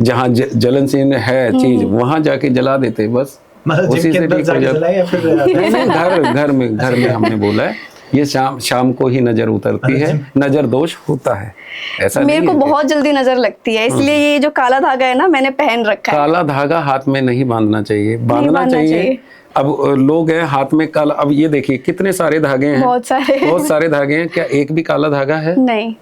Speaker 4: जहाँ जलनशील है चीज वहां जाके जला देते, बस
Speaker 3: मतलब
Speaker 4: उसी
Speaker 3: जिम के
Speaker 4: से
Speaker 3: अंदर
Speaker 4: ठीक हो
Speaker 3: जाके
Speaker 4: जाता।
Speaker 3: जलाए या फिर
Speaker 4: नहीं, घर में हमने बोला है ये शाम को ही नजर उतरती है, नजर दोष होता है, ऐसा
Speaker 2: मेरे
Speaker 4: नहीं
Speaker 2: को
Speaker 4: है कि-
Speaker 2: बहुत जल्दी नजर लगती है, इसलिए ये जो काला धागा है ना मैंने पहन रखा है।
Speaker 4: काला धागा हाथ में नहीं बांधना चाहिए, बांधना
Speaker 2: बांधना
Speaker 4: चाहिए।
Speaker 2: चाहिए।
Speaker 4: अब लोग हैं हाथ में काला, अब ये देखिए कितने सारे धागे हैं,
Speaker 2: बहुत सारे
Speaker 4: धागे हैं, क्या एक भी काला धागा है?
Speaker 2: नहीं,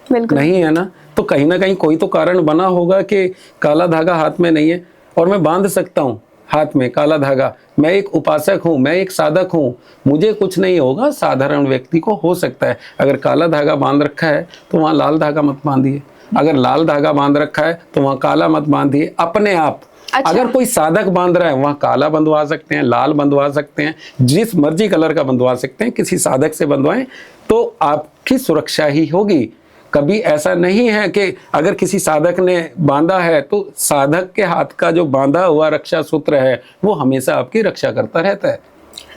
Speaker 2: बिल्कुल
Speaker 4: नहीं है ना। तो कहीं ना कहीं कोई तो कारण बना होगा कि काला धागा हाथ में नहीं है, और मैं बांध सकता हूँ हाथ में काला धागा। मैं एक उपासक हूँ, मैं एक साधक हूँ, मुझे कुछ नहीं होगा, साधारण व्यक्ति को हो सकता है। अगर काला धागा बांध रखा है तो वहाँ लाल धागा मत बांधिए, अगर लाल धागा बांध रखा है तो वहाँ काला मत बांधिए अपने आप।
Speaker 2: अच्छा।
Speaker 4: अगर कोई साधक बांध रहा है वहाँ काला बंधवा सकते हैं, लाल बंधवा सकते हैं, जिस मर्जी कलर का बंधवा सकते हैं, किसी साधक से बंधवाएं तो आपकी सुरक्षा ही होगी। कभी ऐसा नहीं है कि अगर किसी साधक ने बांधा है तो साधक के हाथ का जो बांधा हुआ रक्षा सूत्र है वो हमेशा आपकी रक्षा करता रहता है।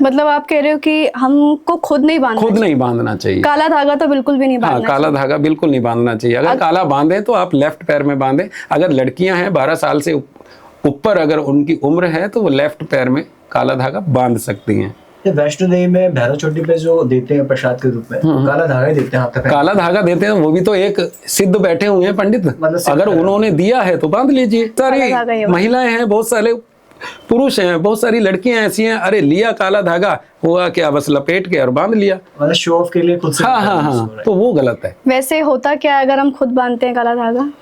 Speaker 2: मतलब आप कह रहे हो कि हमको खुद नहीं बांधना
Speaker 4: खुद
Speaker 2: चाहिए।
Speaker 4: नहीं बांधना चाहिए।
Speaker 2: काला धागा तो बिल्कुल भी नहीं
Speaker 4: हाँ,
Speaker 2: बांधना
Speaker 4: काला धागा बिल्कुल नहीं बांधना चाहिए। अगर काला बांधे तो आप लेफ्ट पैर में बांधे। अगर लड़कियां हैं 12 साल से ऊपर अगर उनकी उम्र है तो वो लेफ्ट पैर में काला धागा बांध सकती हैं।
Speaker 3: ये वैष्णो देवी में भैरव चोटी पे जो देते हैं प्रसाद के रूप में काला धागा ही देते हैं हाथ पे।
Speaker 4: काला धागा देते हैं, वो भी तो एक सिद्ध बैठे हुए हैं पंडित,
Speaker 3: मतलब सिद्ध
Speaker 4: अगर उन्होंने दिया है तो बांध लीजिए।
Speaker 2: काला धागा
Speaker 4: सारी
Speaker 2: ये
Speaker 4: महिलाएं हैं, बहुत सारे पुरुष हैं, बहुत सारी लड़कियां ऐसी हैं, अरे लिया काला धागा, हुआ क्या बस लपेट के और बांध लिया।
Speaker 3: मतलब शो ऑफ के लिए खुद से
Speaker 4: हाँ हाँ हाँ, तो वो गलत है।
Speaker 2: वैसे होता क्या है अगर हम खुद बांधते हैं काला धागा?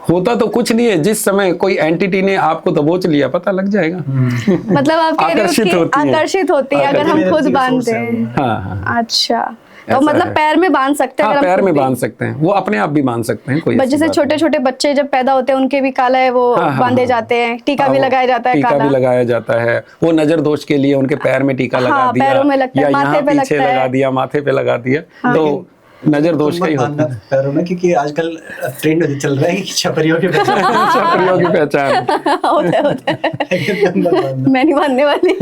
Speaker 4: होता तो कुछ नहीं है, जिस समय कोई एंटिटी ने आपको दबोच लिया पता लग जाएगा।
Speaker 2: मतलब आप कह रहे हो
Speaker 4: आकर्षित
Speaker 2: कि
Speaker 4: होती हैं।
Speaker 2: आकर्षित होती है अगर हम
Speaker 3: आकर्षित
Speaker 2: खुद
Speaker 3: होती है,
Speaker 2: बांधते
Speaker 3: सोर्स है
Speaker 2: हैं।
Speaker 4: हाँ हाँ
Speaker 2: अच्छा, तो
Speaker 4: ऐसा
Speaker 2: मतलब
Speaker 4: है।
Speaker 2: पैर में बांध सकते हैं
Speaker 4: हाँ,
Speaker 2: अगर हम
Speaker 4: पैर
Speaker 2: खुद
Speaker 4: में
Speaker 2: भी?
Speaker 4: बांध सकते हैं, वो अपने आप भी बांध सकते हैं, कोई ऐसी
Speaker 2: जैसे
Speaker 4: बात
Speaker 2: छोटे छोटे बच्चे जब पैदा होते हैं उनके भी काला है वो
Speaker 4: हाँ, हाँ,
Speaker 2: बांधे
Speaker 4: हाँ।
Speaker 2: जाते हैं, टीका
Speaker 4: हाँ,
Speaker 2: भी
Speaker 4: वो
Speaker 2: लगाया जाता है
Speaker 4: टीका
Speaker 2: काला।
Speaker 4: भी लगाया जाता है, वो नजर दोष के लिए उनके पैर में टीका लगा
Speaker 2: हाँ,
Speaker 4: दिया,
Speaker 2: पैरों में लगता है,
Speaker 4: या
Speaker 2: माथे
Speaker 4: यहाँ
Speaker 2: पे
Speaker 4: पीछे
Speaker 2: लगता है।
Speaker 4: लगा दिया, माथे पे लगा दिया, तो नजर दोष का ही होता है।
Speaker 3: पैरों में, क्योंकि आजकल ट्रेंड चल रहा है कि छपरियों के पहचान।
Speaker 4: छपरियों की पहचान।
Speaker 2: होता है मैं नहीं बांधने वाली।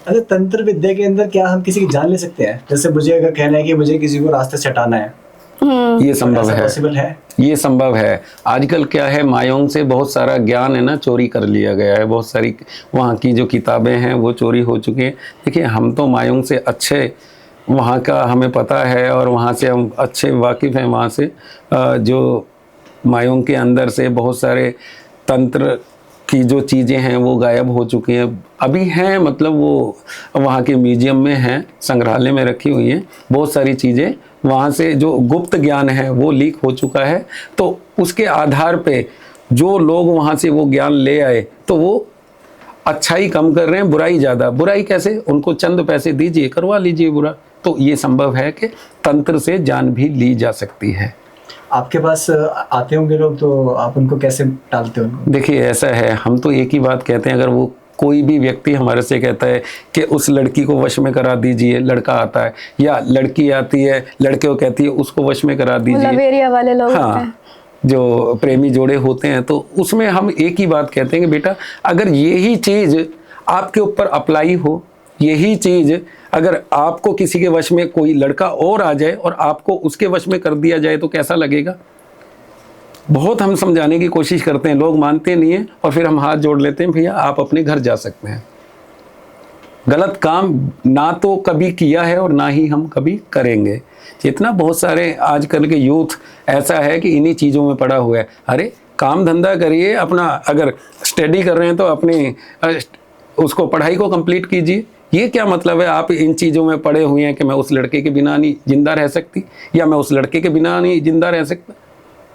Speaker 3: अच्छा, तंत्र विद्या के अंदर क्या हम किसी की जान ले सकते हैं? जैसे मुझे अगर कहना है कि मुझे किसी को रास्ते से हटाना है,
Speaker 4: ये संभव है,
Speaker 3: पॉसिबल है?
Speaker 4: ये संभव है। आजकल क्या है, मायोंग से बहुत सारा ज्ञान है ना चोरी कर लिया गया है, बहुत सारी वहाँ की जो किताबें हैं वो चोरी हो चुकी हैं। देखिए हम तो मायोंग से अच्छे, वहाँ का हमें पता है और वहाँ से हम अच्छे वाकिफ़ हैं। वहाँ से जो मायोंग के अंदर से बहुत सारे तंत्र की जो चीज़ें हैं वो गायब हो चुकी हैं, अभी हैं, मतलब वो वहाँ के म्यूजियम में हैं, संग्रहालय में रखी हुई हैं बहुत सारी चीज़ें। वहाँ से जो गुप्त ज्ञान है वो लीक हो चुका है, तो उसके आधार पे जो लोग वहाँ से वो ज्ञान ले आए तो वो अच्छाई कम कर रहे हैं, बुराई ज़्यादा। बुराई कैसे? उनको चंद पैसे दीजिए, करवा लीजिए बुरा। तो ये संभव है कि तंत्र से जान भी ली जा सकती है।
Speaker 3: आपके पास आते होंगे लोग, तो आप उनको कैसे टालते हो?
Speaker 4: देखिए ऐसा है, हम तो एक ही बात कहते हैं, अगर वो कोई भी व्यक्ति हमारे से कहता है कि उस लड़की को वश में करा दीजिए, लड़का आता है या लड़की आती है, लड़के को कहती है उसको वश में करा दीजिए,
Speaker 2: लवेरिया वाले लोग होते हैं।
Speaker 4: हाँ, जो प्रेमी जोड़े होते हैं, तो उसमें हम एक ही बात कहते हैं कि बेटा अगर यही चीज़ आपके ऊपर अप्लाई हो, यही चीज़ अगर आपको किसी के वश में कोई लड़का और आ जाए और आपको उसके वश में कर दिया जाए तो कैसा लगेगा? बहुत हम समझाने की कोशिश करते हैं, लोग मानते नहीं हैं और फिर हम हाथ जोड़ लेते हैं, भैया आप अपने घर जा सकते हैं। गलत काम ना तो कभी किया है और ना ही हम कभी करेंगे। जितना बहुत सारे आजकल के यूथ ऐसा है कि इन्हीं चीज़ों में पड़ा हुआ है। अरे काम धंधा करिए अपना, अगर स्टडी कर रहे हैं तो अपनी उसको पढ़ाई को कंप्लीट कीजिए। ये क्या मतलब है आप इन चीज़ों में पड़े हुए हैं कि मैं उस लड़के के बिना नहीं जिंदा रह सकती या मैं उस लड़के के बिना नहीं जिंदा रह सकता?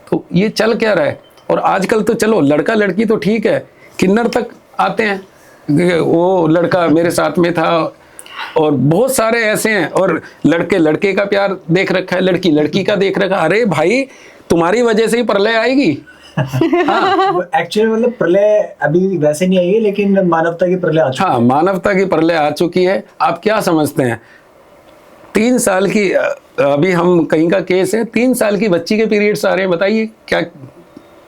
Speaker 4: तो ये चल क्या रहा है? और आजकल तो चलो लड़का लड़की तो ठीक है, किन्नर तक आते हैं, वो लड़का मेरे साथ में था, और बहुत सारे ऐसे हैं। और लड़के लड़के का प्यार देख रखा है, लड़की लड़की का देख रखा है। अरे भाई तुम्हारी वजह से ही प्रलय आएगी,
Speaker 3: एक्चुअली मतलब प्रलय अभी वैसे नहीं आई है, लेकिन मानवता की प्रलय आ चुकी
Speaker 4: हाँ, मानवता की प्रलय आ चुकी है। आप क्या समझते हैं 3 साल की अभी हम कहीं का केस है, 3 साल की बच्ची के पीरियड्स आ रहे हैं, बताइए क्या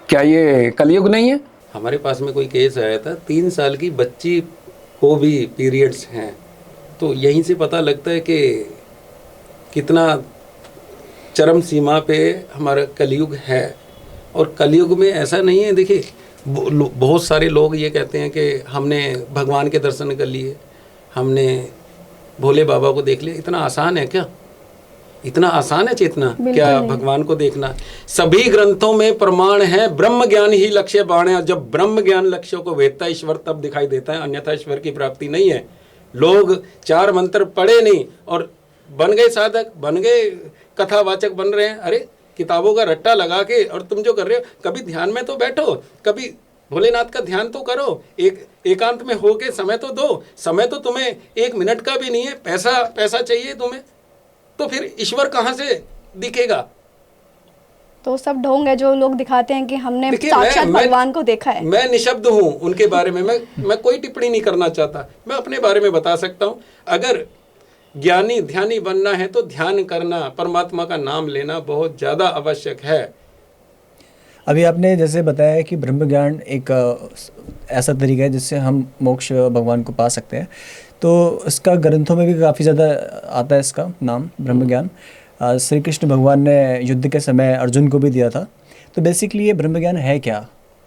Speaker 4: क्या ये कलयुग नहीं है?
Speaker 1: हमारे पास में कोई केस आया था 3 साल की बच्ची को भी पीरियड्स हैं, तो यहीं से पता लगता है कि कितना चरम सीमा पे हमारा कलयुग है। और कलयुग में ऐसा नहीं है, देखिए बहुत सारे लोग ये कहते हैं कि हमने भगवान के दर्शन कर लिए, हमने भोले बाबा को देख लिया। इतना आसान है क्या? इतना आसान है चेतना क्या भगवान को देखना? सभी ग्रंथों में प्रमाण है, ब्रह्म ज्ञान ही लक्ष्य बाण है। जब ब्रह्म ज्ञान लक्ष्यों को वेदता ईश्वर तब दिखाई देता है, अन्यथा ईश्वर की प्राप्ति नहीं है। लोग 4 मंत्र पढ़े नहीं और बन गए साधक, बन गए कथावाचक बन रहे हैं। अरे किताबों का रट्टा लगा के और तुम जो कर रहे हो, कभी ध्यान में तो बैठो, कभी भोलेनाथ का ध्यान तो करो, एकांत में होके समय तो दो। समय तो तुम्हें 1 मिनट का भी नहीं है, पैसा चाहिए तुम्हें, तो फिर ईश्वर कहाँ से दिखेगा?
Speaker 2: तो सब ढोंग है जो लोग दिखाते हैं कि हमने
Speaker 1: देखिए,
Speaker 2: साक्षात भगवान को देखा है।
Speaker 1: मैं निशब्द हूँ उनके बारे में, मैं कोई टिप्पणी नहीं करना चाहता। मैं अपने बारे में बता सकता हूँ। अगर ज्ञानी ध्यानी बनना है तो ध्यान करना, परमात्मा का नाम लेना बहुत ज़्यादा आवश्यक है।
Speaker 3: अभी आपने जैसे बताया कि ब्रह्म ज्ञान एक ऐसा तरीका है जिससे हम मोक्ष भगवान को पा सकते हैं, तो इसका ग्रंथों में भी काफ़ी ज़्यादा आता है इसका नाम ब्रह्म ज्ञान। श्री कृष्ण भगवान ने युद्ध के समय अर्जुन को भी दिया था। तो बेसिकली ये ब्रह्म ज्ञान है क्या?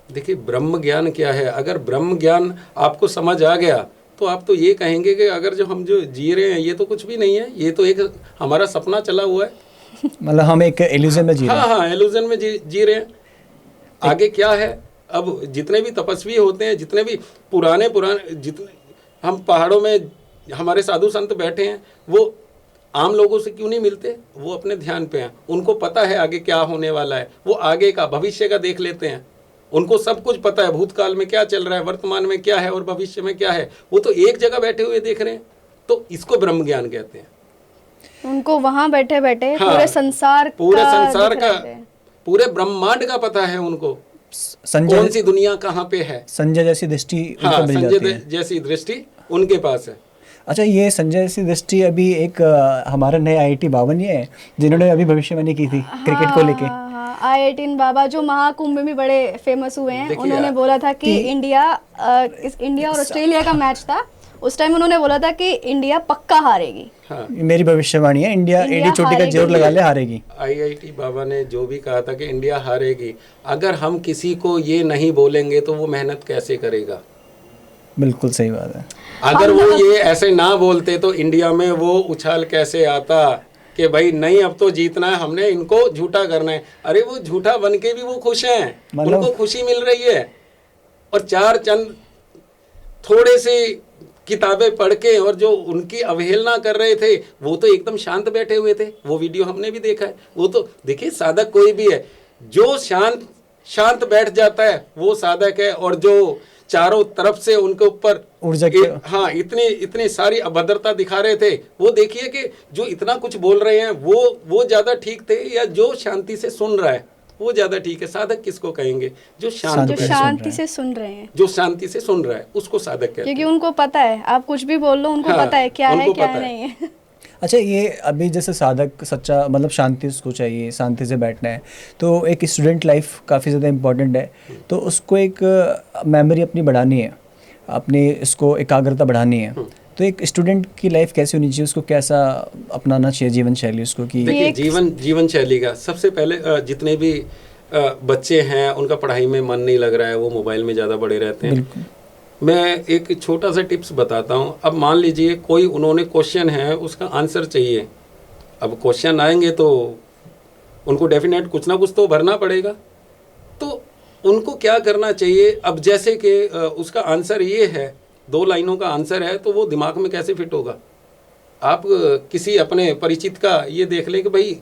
Speaker 1: देखिए ब्रह्म ज्ञान क्या है? अगर ब्रह्म ज्ञान आपको समझ आ गया तो आप तो ये कहेंगे कि अगर जो हम जो जी रहे हैं ये तो कुछ भी नहीं है, ये तो एक हमारा सपना चला हुआ है।
Speaker 3: मतलब हम एक इल्यूजन में जी रहे हैं।
Speaker 1: हाँ, इल्यूजन में जी रहे हैं। आगे क्या है? अब जितने भी तपस्वी होते हैं, जितने भी पुराने जितने हम पहाड़ों में हमारे साधु संत बैठे हैं, वो आम लोगों से क्यों नहीं मिलते? वो अपने ध्यान पे हैं, उनको पता है आगे क्या होने वाला है, वो आगे का भविष्य का देख लेते हैं। उनको सब कुछ पता है, भूतकाल में क्या चल रहा है, वर्तमान में क्या है और भविष्य में क्या है। वो तो एक जगह बैठे हुए देख रहे हैं, तो इसको ब्रह्म ज्ञान कहते हैं।
Speaker 2: उनको वहां बैठे बैठे
Speaker 1: हाँ,
Speaker 2: पूरे संसार
Speaker 1: का पूरे ब्रह्मांड का पता है उनको, कौन सी दुनिया कहाँ पे है।
Speaker 3: संजय जैसी दृष्टि
Speaker 1: हाँ,
Speaker 3: मिल जाती है।
Speaker 1: जैसी दृष्टि उनके पास है।
Speaker 3: अच्छा, ये संजय जैसी दृष्टि अभी एक हमारे नए IIT बाबा नहीं है जिन्होंने अभी भविष्यवाणी की थी क्रिकेट को लेके।
Speaker 2: IIT बाबा जो महाकुंभ में भी बड़े फेमस हुए हैं, उन्होंने बोला था कि इंडिया और ऑस्ट्रेलिया का मैच था, उस टाइम उन्होंने बोला था कि इंडिया पक्का हारेगी।
Speaker 3: हाँ। मेरी भविष्यवाणी है, इंडिया एडी चोटी का जोर लगा ले हारेगी।
Speaker 1: IIT बाबा ने जो भी कहा था कि इंडिया हारेगी, अगर हम किसी को ये नहीं बोलेंगे तो वो मेहनत कैसे करेगा?
Speaker 3: बिल्कुल सही बात है।
Speaker 1: अगर वो ये ऐसे ना बोलते तो इंडिया में वो उछाल कैसे आता कि भाई नहीं अब तो जीतना है, हमने इनको झूठा करना है। अरे वो झूठा बन के भी वो खुश हैं, उनको खुशी मिल रही है। और 4 चंद थोड़े से किताबें पढ़ के और जो उनकी अवहेलना कर रहे थे वो तो एकदम शांत बैठे हुए थे। वो वीडियो हमने भी देखा है। वो तो देखिए, साधक कोई भी है, जो शांत बैठ जाता है वो साधक है। और जो चारों तरफ से उनके ऊपर हाँ इतनी सारी अभद्रता दिखा रहे थे, वो देखिए कि जो इतना कुछ बोल रहे हैं वो ज्यादा ठीक थे या जो शांति से सुन रहा है वो ज्यादा ठीक है? साधक किसको कहेंगे? जो
Speaker 2: शांति से सुन रहे हैं,
Speaker 1: जो शांति से सुन रहा है उसको साधक कहते हैं।
Speaker 2: क्योंकि उनको पता है, आप कुछ भी बोल लो उनको पता है क्या है क्या नहीं है।
Speaker 3: अच्छा, ये अभी जैसे साधक सच्चा मतलब शांति उसको चाहिए, शांति से बैठना है, तो एक स्टूडेंट लाइफ काफ़ी ज़्यादा इम्पोर्टेंट है। तो उसको एक मेमोरी अपनी बढ़ानी है, अपनी इसको एकाग्रता बढ़ानी है। तो एक स्टूडेंट की लाइफ कैसे होनी चाहिए, उसको कैसा अपनाना चाहिए जीवन शैली उसको? कि
Speaker 1: देखिए, जीवन शैली का सबसे पहले जितने भी बच्चे हैं उनका पढ़ाई में मन नहीं लग रहा है, वो मोबाइल में ज़्यादा पड़े रहते हैं। मैं एक छोटा सा टिप्स बताता हूँ। अब मान लीजिए कोई उन्होंने क्वेश्चन है, उसका आंसर चाहिए। अब क्वेश्चन आएंगे तो उनको डेफिनेट कुछ ना कुछ तो भरना पड़ेगा। तो उनको क्या करना चाहिए? अब जैसे कि उसका आंसर ये है, 2 लाइनों का आंसर है, तो वो दिमाग में कैसे फिट होगा? आप किसी अपने परिचित का ये देख लें कि भाई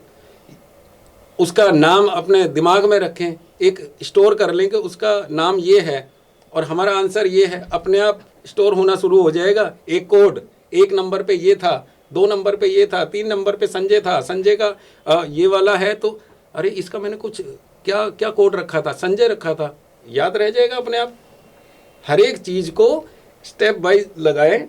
Speaker 1: उसका नाम अपने दिमाग में रखें, एक स्टोर कर लें कि उसका नाम ये है और हमारा आंसर ये है, अपने आप स्टोर होना शुरू हो जाएगा। एक कोड, 1 नंबर पे ये था, 2 नंबर पे ये था, 3 नंबर पे संजय था, संजय का ये वाला है, तो अरे इसका मैंने कुछ क्या क्या कोड रखा था, संजय रखा था, याद रह जाएगा अपने आप। हर एक चीज को स्टेप वाइज लगाएं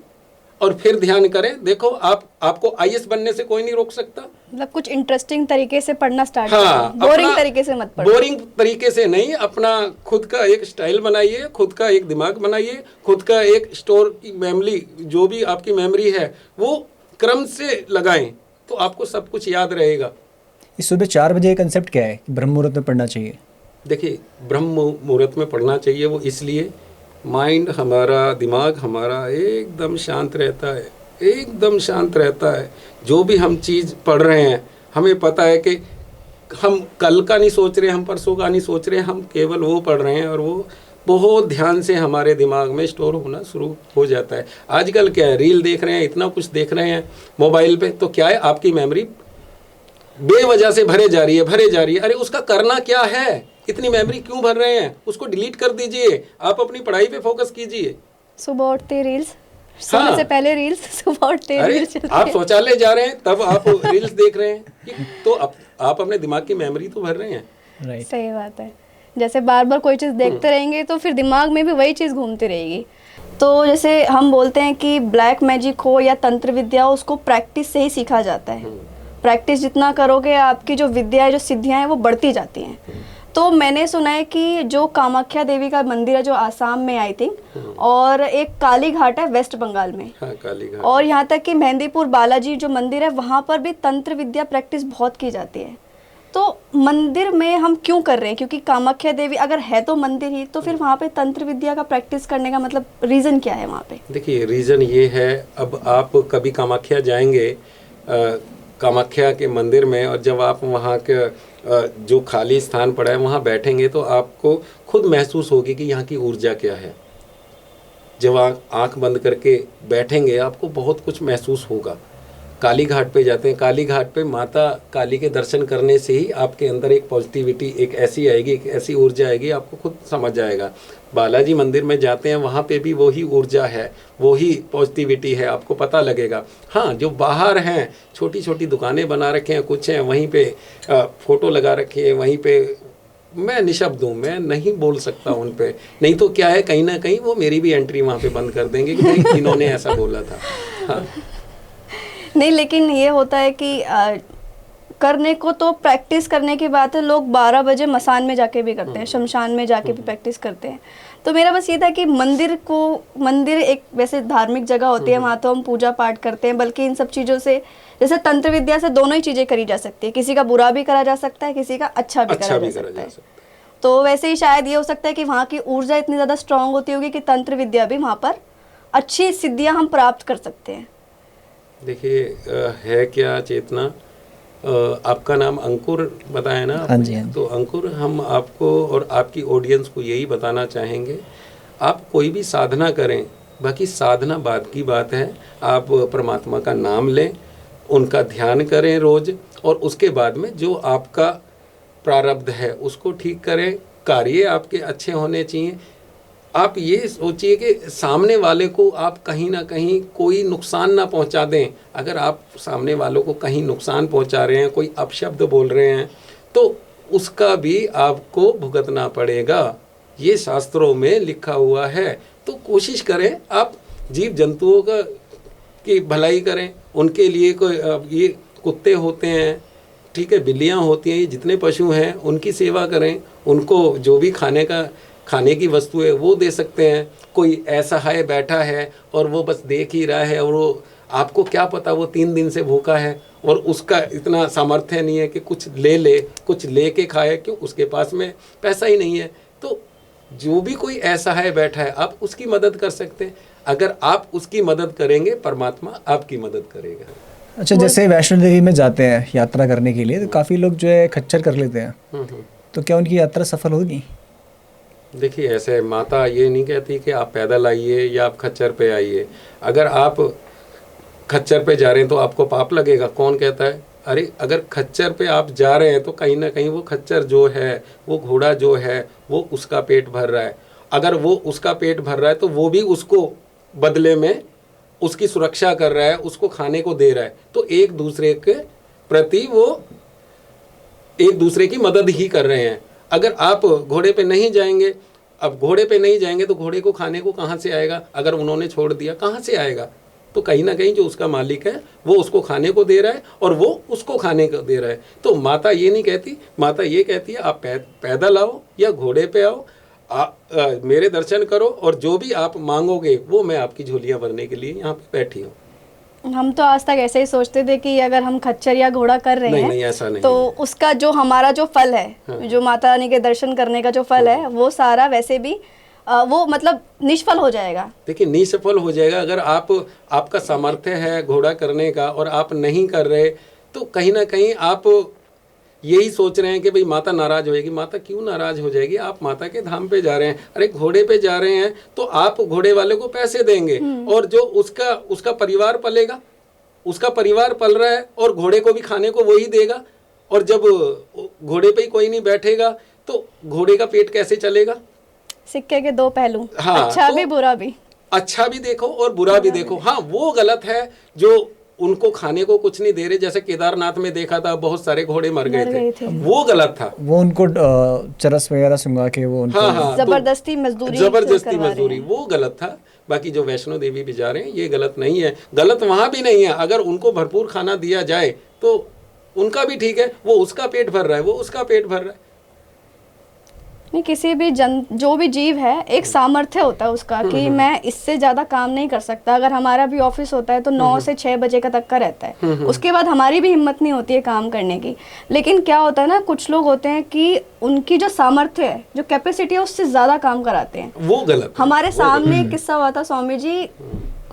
Speaker 1: और फिर ध्यान करें। देखो आपको आईएएस बनने से कोई नहीं रोक सकता।
Speaker 2: मतलब कुछ इंटरेस्टिंग तरीके से पढ़ना स्टार्ट
Speaker 1: हाँ,
Speaker 2: करें, बोरिंग तरीके से मत पढ़ो।
Speaker 1: बोरिंग तरीके से नहीं, अपना खुद का एक स्टाइल बनाइए, खुद का एक दिमाग बनाइए, खुद का एक स्टोर की मेमोरी, जो भी आपकी मेमोरी है वो क्रम से लगाएं तो आपको सब कुछ याद रहेगा।
Speaker 3: इस सुबह 4 बजे कंसेप्ट क्या है कि ब्रह्म मुहूर्त में पढ़ना चाहिए?
Speaker 1: देखिए, ब्रह्म मुहूर्त में पढ़ना चाहिए वो इसलिए, माइंड हमारा, दिमाग हमारा एकदम शांत रहता है, एकदम शांत रहता है। जो भी हम चीज़ पढ़ रहे हैं हमें पता है कि हम कल का नहीं सोच रहे, हम परसों का नहीं सोच रहे, हम केवल वो पढ़ रहे हैं और वो बहुत ध्यान से हमारे दिमाग में स्टोर होना शुरू हो जाता है। आजकल क्या है, रील देख रहे हैं, इतना कुछ देख रहे हैं मोबाइल पे, तो क्या है आपकी मेमोरी बेवजह से भरे जा रही है। अरे उसका करना क्या है, इतनी मेमोरी क्यों भर रहे हैं, उसको डिलीट कर दीजिए, आप अपनी पढ़ाई पे फोकस कीजिए।
Speaker 2: सुबह उठते रील्स, सोने से पहले रील्स, सुबह उठते
Speaker 1: अरे
Speaker 2: रील्स चलती
Speaker 1: आप
Speaker 2: है।
Speaker 1: शौचालय जा रहे हैं तब आप रील्स देख रहे हैं, तो आप अपने दिमाग की मेमोरी तो भर रहे हैं।
Speaker 3: राइट।
Speaker 2: सही बात है। जैसे बार बार कोई चीज़ देखते रहेंगे तो फिर दिमाग में भी वही चीज़ घूमती रहेगी। तो जैसे हम बोलते हैं कि ब्लैक मैजिक हो या तंत्र विद्या हो, उसको प्रैक्टिस से ही सीखा जाता है। प्रैक्टिस जितना करोगे आपकी जो विद्या है, जो सिद्धियाँ हैं वो बढ़ती जाती हैं। तो मैंने सुना है कि जो कामाख्या देवी का मंदिर है जो आसाम में आई थिंक, और एक काली घाट है वेस्ट बंगाल में,
Speaker 1: हाँ, काली घाट।
Speaker 2: और यहाँ तक कि मेहंदीपुर बालाजी जो मंदिर है वहाँ पर भी तंत्र विद्या प्रैक्टिस बहुत की जाती है। तो मंदिर में हम क्यों कर रहे हैं? क्योंकि कामाख्या देवी अगर है तो मंदिर ही, तो फिर वहाँ पे तंत्र विद्या का प्रैक्टिस करने का मतलब रीज़न क्या है वहाँ पे?
Speaker 1: देखिए, रीज़न ये है, अब आप कभी कामाख्या जाएंगे, कामाख्या के मंदिर में, और जब आप वहाँ के जो खाली स्थान पड़ा है वहाँ बैठेंगे तो आपको खुद महसूस होगी कि यहाँ की ऊर्जा क्या है। जब आप आँख बंद करके बैठेंगे आपको बहुत कुछ महसूस होगा। काली घाट पे जाते हैं, काली घाट पे माता काली के दर्शन करने से ही आपके अंदर एक पॉजिटिविटी एक ऐसी आएगी, एक ऐसी ऊर्जा आएगी, आपको खुद समझ आएगा। बालाजी मंदिर में जाते हैं, वहाँ पे भी वही ऊर्जा है, वही पॉजिटिविटी है, आपको पता लगेगा। हाँ, जो बाहर हैं, छोटी छोटी दुकानें बना रखे हैं, कुछ हैं वहीं पे फ़ोटो लगा रखी है, वहीं पे मैं निशब्द हूँ, मैं नहीं बोल सकता उन पे, नहीं तो क्या है, कहीं ना कहीं वो मेरी भी एंट्री वहाँ पे बंद कर देंगे कि भाई इन्होंने ऐसा बोला था। हाँ,
Speaker 2: नहीं, लेकिन ये होता है कि करने को तो प्रैक्टिस करने की बात है, लोग 12 बजे मसान में जाके भी करते हैं, शमशान में जाके भी प्रैक्टिस करते हैं। तो मेरा बस ये था कि मंदिर एक वैसे धार्मिक जगह होती है, वहाँ तो हम पूजा पाठ करते हैं, बल्कि इन सब चीज़ों से, जैसे तंत्र विद्या से दोनों ही चीज़ें करी जा सकती है, किसी का बुरा भी करा जा सकता है, किसी का अच्छा भी करा जा सकता है। तो वैसे ही शायद ये हो सकता है कि वहाँ की ऊर्जा इतनी ज़्यादा स्ट्रांग होती होगी कि तंत्र विद्या भी वहाँ पर अच्छी सिद्धियाँ हम प्राप्त कर सकते हैं।
Speaker 1: देखिए, है क्या चेतना, आपका नाम अंकुर बताया ना आपने?
Speaker 3: हाँ जी, हाँ जी।
Speaker 1: तो अंकुर, हम आपको और आपकी ऑडियंस को यही बताना चाहेंगे, आप कोई भी साधना करें, बाकी साधना बाद की बात है, आप परमात्मा का नाम लें, उनका ध्यान करें रोज, और उसके बाद में जो आपका प्रारब्ध है उसको ठीक करें। कार्य आपके अच्छे होने चाहिए। आप ये सोचिए कि सामने वाले को आप कहीं ना कहीं कोई नुकसान ना पहुंचा दें। अगर आप सामने वालों को कहीं नुकसान पहुंचा रहे हैं, कोई अपशब्द बोल रहे हैं, तो उसका भी आपको भुगतना पड़ेगा। ये शास्त्रों में लिखा हुआ है। तो कोशिश करें आप जीव जंतुओं की भलाई करें, उनके लिए कोई ये कुत्ते होते हैं, ठीक है, बिल्लियाँ होती हैं, ये जितने पशु हैं उनकी सेवा करें, उनको जो भी खाने की वस्तु है वो दे सकते हैं। कोई ऐसा है बैठा है और वो बस देख ही रहा है, और वो आपको क्या पता वो 3 दिन से भूखा है और उसका इतना सामर्थ्य नहीं है कि कुछ कुछ ले के खाए, क्यों, उसके पास में पैसा ही नहीं है। तो जो भी कोई ऐसा है बैठा है, आप उसकी मदद कर सकते हैं। अगर आप उसकी मदद करेंगे, परमात्मा आपकी मदद करेगा।
Speaker 3: अच्छा, जैसे वैष्णो देवी में जाते हैं यात्रा करने के लिए, तो काफ़ी लोग जो है खच्चर कर लेते हैं, तो क्या उनकी यात्रा सफल होगी?
Speaker 1: देखिए, ऐसे माता ये नहीं कहती कि आप पैदल आइए या आप खच्चर पे आइए। अगर आप खच्चर पे जा रहे हैं तो आपको पाप लगेगा, कौन कहता है? अरे अगर खच्चर पे आप जा रहे हैं तो कहीं ना कहीं वो खच्चर जो है, वो घोड़ा जो है, वो उसका पेट भर रहा है। अगर वो उसका पेट भर रहा है तो वो भी उसको बदले में उसकी सुरक्षा कर रहा है, उसको खाने को दे रहा है। तो एक दूसरे के प्रति वो एक दूसरे की मदद ही कर रहे हैं। अगर आप घोड़े पे नहीं जाएंगे, अब घोड़े पे नहीं जाएंगे तो घोड़े को खाने को कहाँ से आएगा? अगर उन्होंने छोड़ दिया कहाँ से आएगा? तो कहीं ना कहीं जो उसका मालिक है वो उसको खाने को दे रहा है और वो उसको खाने को दे रहा है। तो माता ये नहीं कहती, माता ये कहती है आप पैदल आओ या घोड़े पे आओ, मेरे दर्शन करो और जो भी आप मांगोगे वो मैं आपकी झोलियाँ भरने के लिए यहाँ पे बैठी हूँ।
Speaker 2: हम तो आज तक ऐसे ही सोचते थे कि अगर हम खच्चर या घोड़ा कर रहे हैं
Speaker 1: नहीं, ऐसा नहीं
Speaker 2: तो
Speaker 1: है।
Speaker 2: उसका जो हमारा जो फल है,
Speaker 1: हाँ।
Speaker 2: जो माता रानी के दर्शन करने का जो फल है वो सारा वैसे भी वो मतलब निष्फल हो जाएगा।
Speaker 1: देखिए निसफल हो जाएगा। अगर आपका सामर्थ्य है घोड़ा करने का और आप नहीं कर रहे तो कहीं ना कहीं आप यही सोच रहे हैं कि भाई माता नाराज होएगी। माता क्यों नाराज हो जाएगी? आप माता के धाम पे जा रहे हैं, अरे घोड़े पे जा रहे हैं तो आप घोड़े वाले को पैसे देंगे और जो उसका परिवार पलेगा, उसका परिवार पल रहा है और घोड़े को भी खाने को वही देगा। और जब घोड़े पे ही कोई नहीं बैठेगा तो घोड़े का पेट कैसे चलेगा?
Speaker 2: सिक्के के दो पहलू,
Speaker 1: हाँ,
Speaker 2: अच्छा
Speaker 1: तो
Speaker 2: भी बुरा भी।
Speaker 1: अच्छा भी देखो और बुरा भी देखो। हाँ, वो गलत है जो उनको खाने को कुछ नहीं दे रहे। जैसे केदारनाथ में देखा था बहुत सारे घोड़े मर गए थे, वो गलत था।
Speaker 3: वो उनको चरस वगैरह सुंघा के वो उनको
Speaker 1: हाँ,
Speaker 2: जबरदस्ती मजदूरी
Speaker 1: वो गलत था। बाकी जो वैष्णो देवी भी जा रहे हैं ये गलत नहीं है। गलत वहां भी नहीं है। अगर उनको भरपूर खाना दिया जाए तो उनका भी ठीक है, वो उसका पेट भर रहा है, वो उसका पेट भर रहा है।
Speaker 2: नहीं, किसी भी जो भी जीव है एक सामर्थ्य होता है उसका कि मैं इससे ज्यादा काम नहीं कर सकता। अगर हमारा भी ऑफिस होता है तो 9 से 6 बजे का तक का रहता है, उसके बाद हमारी भी हिम्मत नहीं होती है काम करने की। लेकिन क्या होता है ना, कुछ लोग होते हैं कि उनकी जो सामर्थ्य है, जो कैपेसिटी है, उससे ज्यादा काम कराते हैं।
Speaker 1: वो गलत है।
Speaker 2: हमारे सामने एक किस्सा हुआ था स्वामी जी,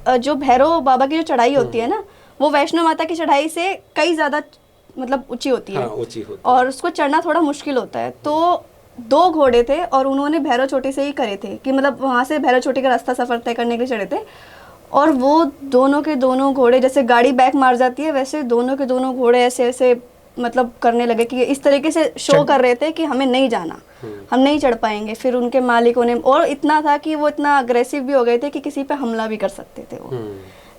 Speaker 2: जो भैरव बाबा की जो चढ़ाई होती है ना, वो वैष्णो माता की चढ़ाई से कई ज्यादा मतलब ऊंची होती है।
Speaker 1: हाँ, ऊंची होती है
Speaker 2: और उसको चढ़ना थोड़ा मुश्किल होता है। तो 2 घोड़े थे और उन्होंने भैरव चोटी से ही करे थे कि मतलब वहाँ से भैरव चोटी का रास्ता सफ़र तय करने के लिए चढ़े थे। और वो दोनों के दोनों घोड़े, जैसे गाड़ी बैक मार जाती है वैसे दोनों के दोनों घोड़े ऐसे ऐसे मतलब करने लगे कि इस तरीके से शो कर रहे थे कि हमें नहीं जाना, हम नहीं चढ़ पाएंगे। फिर उनके मालिकों ने, और इतना था कि वो इतना अग्रेसिव भी हो गए थे कि किसी पे हमला भी कर सकते थे। वो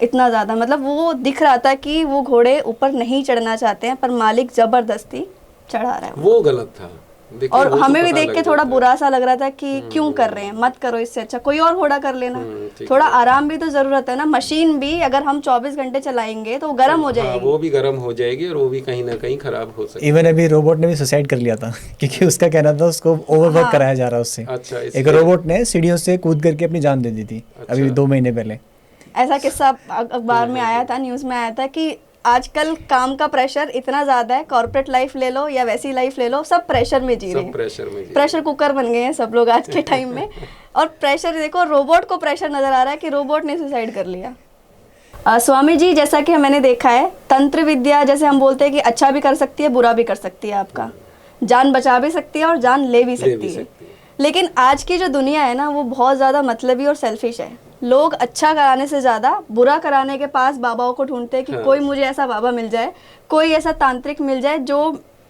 Speaker 2: इतना ज़्यादा मतलब वो दिख रहा था कि वो घोड़े ऊपर नहीं चढ़ना चाहते हैं पर मालिक ज़बरदस्ती चढ़ा रहा है।
Speaker 1: वो गलत था।
Speaker 2: और हमें भी देख के थोड़ा बुरा सा लग रहा था कि क्यों कर रहे हैं, मत करो, इससे अच्छा कोई और घोड़ा कर लेना। थोड़ा आराम भी तो जरूरत है ना। मशीन भी अगर हम 24 घंटे चलाएंगे तो वो गर्म हो जाएगी।
Speaker 1: वो भी गर्म हो जाएगी और वो भी कहीं ना कहीं खराब हो सकती है।
Speaker 3: इवन अभी रोबोट ने भी सुसाइड कर लिया था क्योंकि उसका कहना था उसको ओवरवर्क कराया जा रहा है उससे।
Speaker 1: अच्छा,
Speaker 3: एक रोबोट ने सीढ़ियों से कूद करके अपनी जान दे दी थी अभी 2 महीने पहले।
Speaker 2: ऐसा किस्सा अखबार में आया था, न्यूज में आया था कि आजकल काम का प्रेशर इतना ज्यादा है, कॉर्पोरेट लाइफ ले लो या वैसी लाइफ ले लो, सब प्रेशर में जी रहे हैं। प्रेशर कुकर बन गए हैं सब लोग आज के टाइम में। और प्रेशर देखो, रोबोट को प्रेशर नजर आ रहा है कि रोबोट ने सुसाइड कर लिया। स्वामी जी, जैसा कि मैंने देखा है, तंत्र विद्या जैसे हम बोलते हैं कि अच्छा भी कर सकती है, बुरा भी कर सकती है, आपका जान बचा भी सकती है और जान ले भी सकती है। लेकिन आज की जो दुनिया है ना, वो बहुत ज़्यादा मतलबी और सेल्फिश है। लोग अच्छा कराने से ज़्यादा बुरा कराने के पास बाबाओं को ढूंढते हैं कि कोई मुझे ऐसा बाबा मिल जाए, कोई ऐसा तांत्रिक मिल जाए जो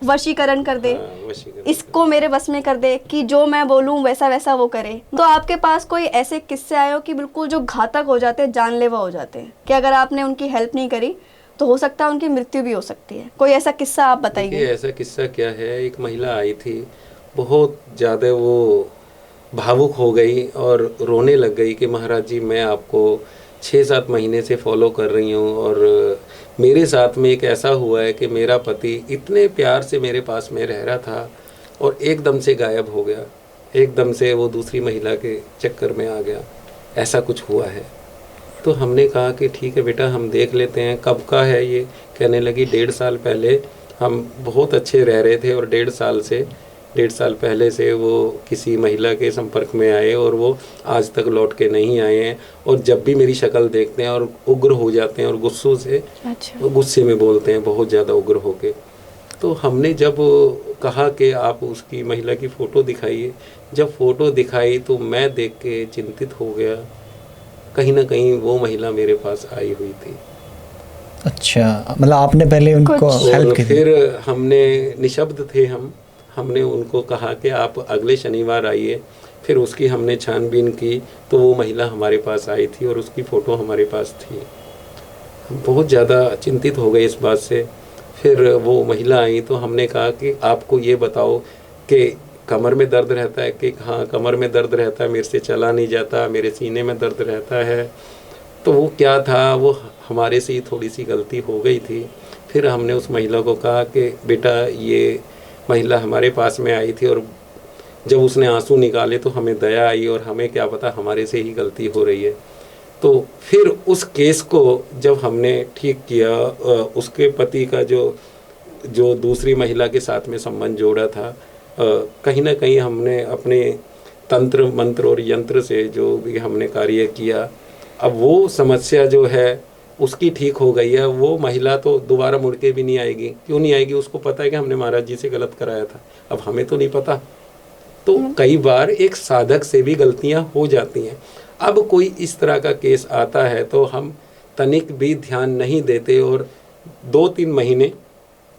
Speaker 2: वशीकरण कर दे, इसको मेरे बस में कर दे कि जो मैं बोलूँ वैसा वैसा वो करे। तो आपके पास कोई ऐसे किस्से आए हो कि बिल्कुल जो घातक हो जाते हैं, जानलेवा हो जाते हैं, कि अगर आपने उनकी हेल्प नहीं करी तो हो सकता है उनकी मृत्यु भी हो सकती है? कोई ऐसा किस्सा आप बताइए।
Speaker 1: ऐसा किस्सा क्या है, एक महिला आई थी, बहुत ज़्यादा वो भावुक हो गई और रोने लग गई कि महाराज जी, मैं आपको 6-7 महीने से फॉलो कर रही हूँ और मेरे साथ में एक ऐसा हुआ है कि मेरा पति इतने प्यार से मेरे पास में रह रहा था और एकदम से गायब हो गया, एकदम से वो दूसरी महिला के चक्कर में आ गया, ऐसा कुछ हुआ है। तो हमने कहा कि ठीक है बेटा, हम देख लेते हैं कब का है ये। कहने लगी 1.5 साल पहले हम बहुत अच्छे रह रहे थे और 1.5 साल पहले से वो किसी महिला के संपर्क में आए और वो आज तक लौट के नहीं आए हैं। और जब भी मेरी शक्ल देखते हैं और उग्र हो जाते हैं और गुस्से में बोलते हैं, बहुत ज़्यादा उग्र होके। तो हमने जब कहा कि आप उसकी महिला की फ़ोटो दिखाइए, जब फ़ोटो दिखाई तो मैं देख के चिंतित हो गया। कहीं ना कहीं वो महिला मेरे पास आई हुई थी।
Speaker 3: अच्छा, मतलब आपने पहले उनको हेल्प की?
Speaker 1: फिर हमने निशब्द थे, हमने उनको कहा कि आप अगले शनिवार आइए। फिर उसकी हमने छानबीन की तो वो महिला हमारे पास आई थी और उसकी फ़ोटो हमारे पास थी। हम बहुत ज़्यादा चिंतित हो गए इस बात से। फिर वो महिला आई तो हमने कहा कि आपको ये बताओ कि कमर में दर्द रहता है कि हाँ कमर में दर्द रहता है, मेरे से चला नहीं जाता, मेरे सीने में दर्द रहता है। तो वो क्या था, वो हमारे से ही थोड़ी सी गलती हो गई थी। फिर हमने उस महिला को कहा कि बेटा ये महिला हमारे पास में आई थी और जब उसने आंसू निकाले तो हमें दया आई और हमें क्या पता हमारे से ही गलती हो रही है। तो फिर उस केस को जब हमने ठीक किया, उसके पति का जो दूसरी महिला के साथ में संबंध जोड़ा था, कहीं ना कहीं हमने अपने तंत्र मंत्र और यंत्र से जो भी हमने कार्य किया, अब वो समस्या जो है उसकी ठीक हो गई है। वो महिला तो दोबारा मुड़ के भी नहीं आएगी। क्यों नहीं आएगी? उसको पता है कि हमने महाराज जी से गलत कराया था। अब हमें तो नहीं पता। तो कई बार एक साधक से भी गलतियां हो जाती हैं। अब कोई इस तरह का केस आता है तो हम तनिक भी ध्यान नहीं देते और 2-3 महीने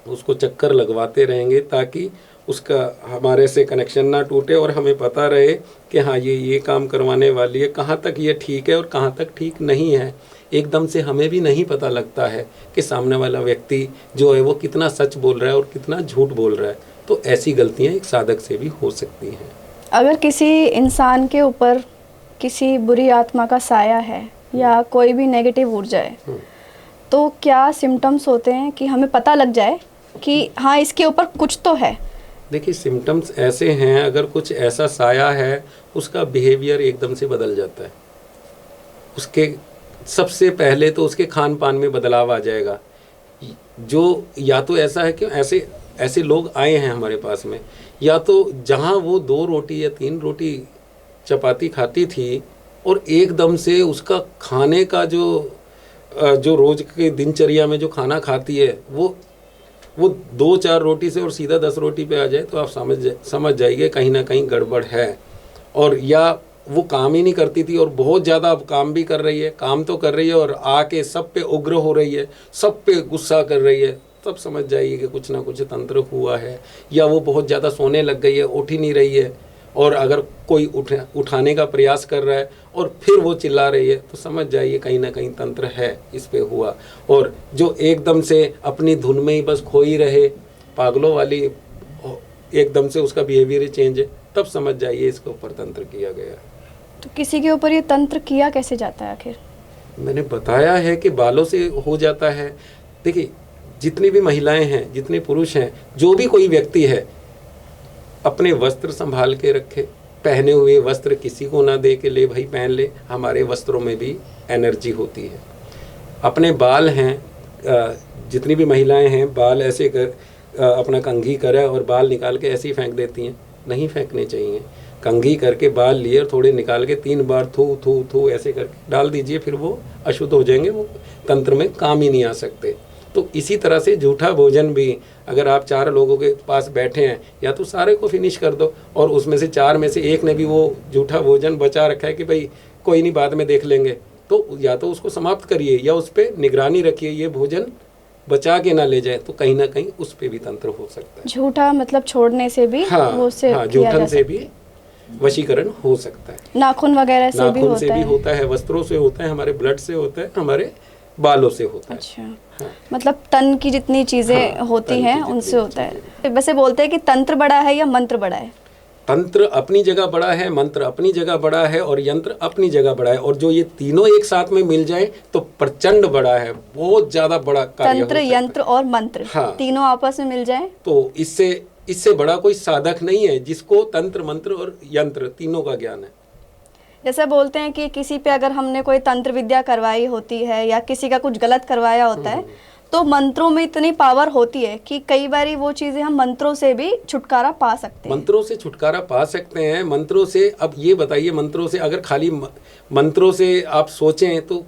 Speaker 1: उसको चक्कर लगवाते रहेंगे ताकि उसका हमारे से कनेक्शन ना टूटे और हमें पता रहे कि हाँ ये काम करवाने वाली है, कहाँ तक ये ठीक है और कहाँ तक ठीक नहीं है। एकदम से हमें भी नहीं पता लगता है कि सामने वाला व्यक्ति जो है वो कितना सच बोल रहा है और कितना झूठ बोल रहा है। तो ऐसी गलतियाँ एक साधक से भी हो सकती हैं।
Speaker 2: अगर किसी इंसान के ऊपर किसी बुरी आत्मा का साया है या कोई भी नेगेटिव ऊर्जा है, तो क्या सिम्टम्स होते हैं कि हमें पता लग जाए कि हाँ इसके ऊपर कुछ तो है?
Speaker 1: देखिए सिम्टम्स ऐसे हैं, अगर कुछ ऐसा साया है उसका बिहेवियर एकदम से बदल जाता है। उसके सबसे पहले तो उसके खान पान में बदलाव आ जाएगा। जो या तो ऐसा है कि ऐसे लोग आए हैं हमारे पास में, या तो जहाँ वो 2 रोटी या 3 रोटी चपाती खाती थी और एकदम से उसका खाने का जो रोज के दिनचर्या में जो खाना खाती है वो 2-4 रोटी से और सीधा 10 रोटी पे आ जाए तो आप समझ जाइए कहीं ना कहीं गड़बड़ है। और या वो काम ही नहीं करती थी और बहुत ज़्यादा अब काम भी कर रही है, काम तो कर रही है और आके सब पे उग्र हो रही है, सब पे गुस्सा कर रही है, तब समझ जाइए कि कुछ ना कुछ तंत्र हुआ है। या वो बहुत ज़्यादा सोने लग गई है, उठ ही नहीं रही है, और अगर कोई उठाने का प्रयास कर रहा है और फिर वो चिल्ला रही है तो समझ जाइए कहीं ना कहीं तंत्र है इस पे हुआ। और जो एकदम से अपनी धुन में ही बस खोई रहे, पागलों वाली एकदम से उसका बिहेवियर चेंज है, तब समझ जाइए इसके ऊपर तंत्र किया गया।
Speaker 2: तो किसी के ऊपर ये तंत्र किया कैसे जाता है आखिर?
Speaker 1: मैंने बताया है कि बालों से हो जाता है। देखिए जितनी भी महिलाएं हैं, जितने पुरुष हैं, जो भी कोई व्यक्ति है, अपने वस्त्र संभाल के रखे। पहने हुए वस्त्र किसी को ना दे के ले भाई पहन ले। हमारे वस्त्रों में भी एनर्जी होती है। अपने बाल हैं, जितनी भी महिलाएं हैं, बाल ऐसे अपना कंघी करे और बाल निकाल के ऐसे ही फेंक देती हैं, नहीं फेंकने चाहिए। कंघी करके बाल लिए और थोड़े निकाल के 3 बार थू थू थू ऐसे करके डाल दीजिए, फिर वो अशुद्ध हो जाएंगे, वो तंत्र में काम ही नहीं आ सकते। तो इसी तरह से झूठा भोजन भी, अगर आप 4 लोगों के पास बैठे हैं, या तो सारे को फिनिश कर दो और उसमें से 4 में से एक ने भी वो झूठा भोजन बचा रखा है कि भाई कोई नहीं बाद में देख लेंगे, तो या तो उसको समाप्त करिए या उस पर निगरानी रखिए, ये भोजन बचा के ना ले जाए। तो कहीं ना कहीं उस पर भी तंत्र हो सकता है।
Speaker 2: झूठा मतलब छोड़ने से भी वो से
Speaker 1: हाँ, झूठन से भी वशीकरण हो सकता है।
Speaker 2: नाखून वगैरह से भी
Speaker 1: नाखून से भी होता है, वस्त्रों से होता है, हमारे ब्लड से होता है, हमारे बालों से होता है।
Speaker 2: अच्छा,
Speaker 1: हाँ।
Speaker 2: मतलब तन की जितनी चीजें होती हैं उनसे होता है। वैसे बोलते हैं कि तंत्र बड़ा है या मंत्र बड़ा है?
Speaker 1: तंत्र अपनी जगह बड़ा है, मंत्र अपनी जगह बड़ा है और यंत्र अपनी जगह बड़ा है। और जो ये तीनों एक साथ में मिल जाए तो प्रचंड बड़ा है, बहुत ज्यादा बड़ा कार्य
Speaker 2: तंत्र, यंत्र और मंत्र,
Speaker 1: हाँ,
Speaker 2: तीनों आपस में मिल जाए
Speaker 1: तो इससे बड़ा कोई साधक नहीं है जिसको तंत्र मंत्र और यंत्र तीनों का ज्ञान है।
Speaker 2: जैसे बोलते हैं कि किसी पे अगर हमने कोई तंत्र विद्या करवाई होती है या किसी का कुछ गलत करवाया होता है, तो मंत्रों में इतनी पावर होती है कि कई बार वो चीज़ें हम मंत्रों से भी छुटकारा पा सकते हैं।
Speaker 1: मंत्रों से छुटकारा पा सकते हैं। मंत्रों से, अब ये बताइए, मंत्रों से अगर खाली मंत्रों से आप सोचें तो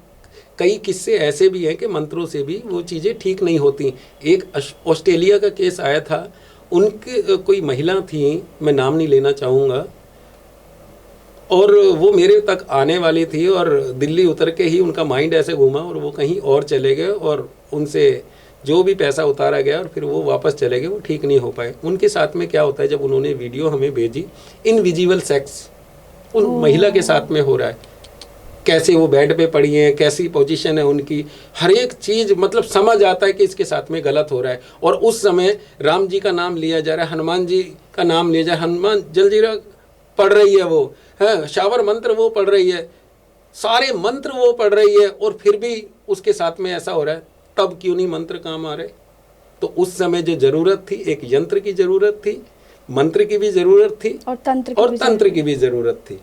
Speaker 1: कई किस्से ऐसे भी हैं कि मंत्रों से भी वो चीज़ें ठीक नहीं होती। एक ऑस्ट्रेलिया का केस आया था, उनके कोई महिला थी, मैं नाम नहीं लेना चाहूँगा, और वो मेरे तक आने वाली थी और दिल्ली उतर के ही उनका माइंड ऐसे घूमा और वो कहीं और चले गए और उनसे जो भी पैसा उतारा गया और फिर वो वापस चले गए, वो ठीक नहीं हो पाए। उनके साथ में क्या होता है, जब उन्होंने वीडियो हमें भेजी, इनविजिबल सेक्स उन महिला के साथ में हो रहा है कैसे वो बेड पे पड़ी हैं, कैसी पोजीशन है उनकी, हर एक चीज़ मतलब समझ आता है कि इसके साथ में गलत हो रहा है। और उस समय राम जी का नाम लिया जा रहा है, हनुमान जी का नाम लिया जा रहा है, हनुमान जलजीरा पढ़ रही है वो, है शावर मंत्र वो पढ़ रही है, सारे मंत्र वो पढ़ रही है, और फिर भी उसके साथ में ऐसा हो रहा है, तब क्यों नहीं मंत्र काम आ रहे? तो उस समय जो जरूरत थी, एक यंत्र की जरूरत थी, मंत्र की भी जरूरत थी,
Speaker 2: और
Speaker 1: तंत्र की भी जरूरत थी।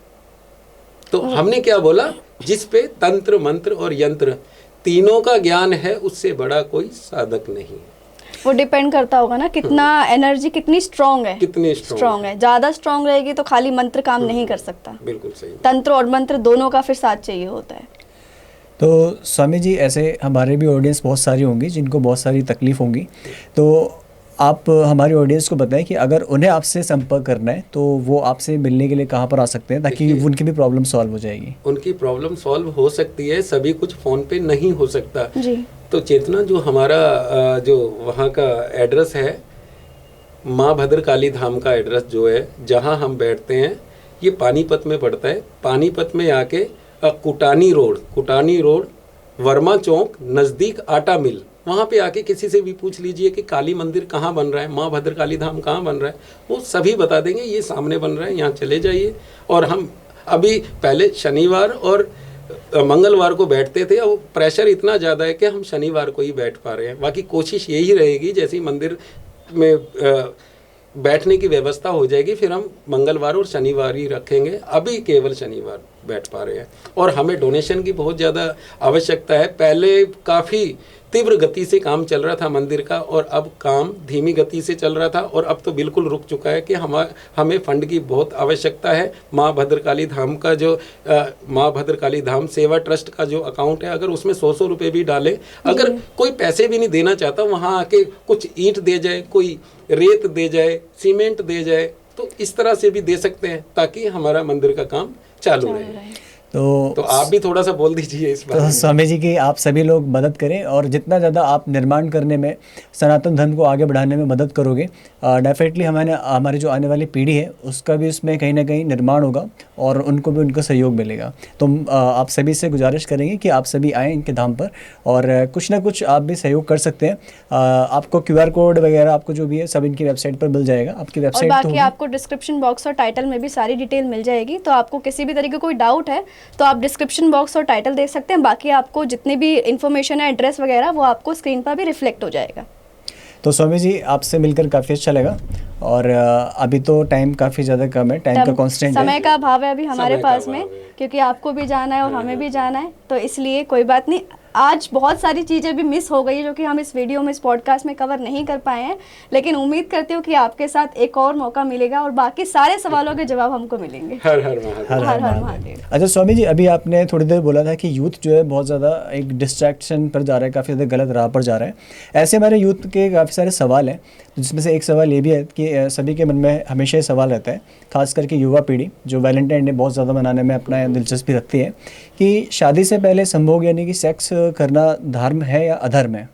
Speaker 1: तो हमने क्या बोला, जिस पे तंत्र मंत्र और यंत्र तीनों का ज्ञान है, उससे बड़ा कोई साधक नहीं है।
Speaker 2: वो डिपेंड करता होगा ना कितना एनर्जी कितनी स्ट्रांग है,
Speaker 1: कितनी
Speaker 2: स्ट्रांग है। ज्यादा स्ट्रांग रहेगी तो खाली मंत्र काम नहीं कर सकता,
Speaker 1: बिल्कुल सही।
Speaker 2: तंत्र और मंत्र दोनों का फिर साथ चाहिए होता है।
Speaker 3: तो स्वामी जी, ऐसे हमारे भी ऑडियंस बहुत सारी होंगी जिनको बहुत सारी तकलीफ होंगी, तो आप हमारी ऑडियंस को बताएं कि अगर उन्हें आपसे संपर्क करना है तो वो आपसे मिलने के लिए कहाँ पर आ सकते हैं, ताकि उनकी भी प्रॉब्लम सॉल्व हो जाएगी।
Speaker 1: उनकी प्रॉब्लम सॉल्व हो सकती है, सभी कुछ फ़ोन पे नहीं हो सकता
Speaker 2: जी।
Speaker 1: तो चेतना जो हमारा जो वहाँ का एड्रेस है, माँ भद्रकाली धाम का एड्रेस जो है जहाँ हम बैठते हैं, ये पानीपत में पड़ता है। पानीपत में आके कुटानी रोड वर्मा चौक नज़दीक आटा मिल, वहाँ पे आके किसी से भी पूछ लीजिए कि काली मंदिर कहाँ बन रहा है, माँ भद्रकाली धाम कहाँ बन रहा है, वो सभी बता देंगे ये सामने बन रहा है, यहाँ चले जाइए। और हम अभी पहले शनिवार और मंगलवार को बैठते थे, अब प्रेशर इतना ज़्यादा है कि हम शनिवार को ही बैठ पा रहे हैं। बाकी कोशिश यही रहेगी, जैसे ही मंदिर में बैठने की व्यवस्था हो जाएगी फिर हम मंगलवार और शनिवार ही रखेंगे। अभी केवल शनिवार बैठ पा रहे हैं और हमें डोनेशन की बहुत ज़्यादा आवश्यकता है। पहले काफ़ी तीव्र गति से काम चल रहा था मंदिर का, और अब काम धीमी गति से चल रहा था, और अब तो बिल्कुल रुक चुका है कि हमें फंड की बहुत आवश्यकता है। माँ भद्रकाली धाम का जो माँ भद्रकाली धाम सेवा ट्रस्ट का जो अकाउंट है, अगर उसमें 100 रुपये भी डाले, अगर कोई पैसे भी नहीं देना चाहता, वहाँ आके कुछ ईंट दे जाए, कोई रेत दे जाए, सीमेंट दे जाए, तो इस तरह से भी दे सकते हैं ताकि हमारा मंदिर का काम चालू रहे। तो आप भी थोड़ा सा बोल दीजिए इस बारे में।
Speaker 3: तो स्वामी जी की आप सभी लोग मदद करें, और जितना ज़्यादा आप निर्माण करने में, सनातन धर्म को आगे बढ़ाने में मदद करोगे, डेफिनेटली हमारी जो आने वाली पीढ़ी है उसका भी उसमें कहीं ना कहीं निर्माण होगा और उनको भी उनका सहयोग मिलेगा। तो आप सभी से गुजारिश करेंगे कि आप सभी आएँ इनके धाम पर, और कुछ ना कुछ आप भी सहयोग कर सकते हैं। आपको QR कोड वगैरह आपको जो भी है सब इनकी वेबसाइट पर मिल जाएगा। आपकी वेबसाइट
Speaker 2: और बाकी आपको डिस्क्रिप्शन बॉक्स और टाइटल में भी सारी डिटेल मिल जाएगी, तो आपको किसी भी तरीके कोई डाउट है तो आप डिस्क्रिप्शन बॉक्स और टाइटल देख सकते हैं। बाकी आपको जितनी भी इन्फॉर्मेशन है, एड्रेस वगैरह, वो आपको स्क्रीन पर भी रिफ्लेक्ट हो जाएगा।
Speaker 3: तो स्वामी जी, आपसे मिलकर काफ़ी अच्छा लगा, और अभी तो टाइम काफ़ी ज़्यादा कम है, टाइम का कांस्टेंट है,
Speaker 2: समय का अभाव है अभी हमारे पास में, क्योंकि आपको भी जाना है और हमें भी जाना है, तो इसलिए कोई बात नहीं। आज बहुत सारी चीज़ें भी मिस हो गई जो कि हम इस वीडियो में, इस पॉडकास्ट में कवर नहीं कर पाए हैं, लेकिन उम्मीद करती हूँ कि आपके साथ एक और मौका मिलेगा और बाकी सारे सवालों के जवाब हमको मिलेंगे।
Speaker 1: हर हर महादेव।
Speaker 2: हर हर महादेव।
Speaker 3: अच्छा स्वामी जी, अभी आपने थोड़ी देर बोला था कि यूथ जो है बहुत ज़्यादा एक डिस्ट्रैक्शन पर जा रहा है, काफ़ी ज़्यादा गलत राह पर जा रहा है। ऐसे हमारे यूथ के काफ़ी सारे सवाल हैं, जिसमें से एक सवाल ये भी है कि सभी के मन में हमेशा ये सवाल रहता है, खास करके युवा पीढ़ी जो वैलेंटाइन डे बहुत ज़्यादा मनाने में अपना दिलचस्पी रखती है, कि शादी से पहले संभोग यानी कि सेक्स करना धर्म है या अधर्म है।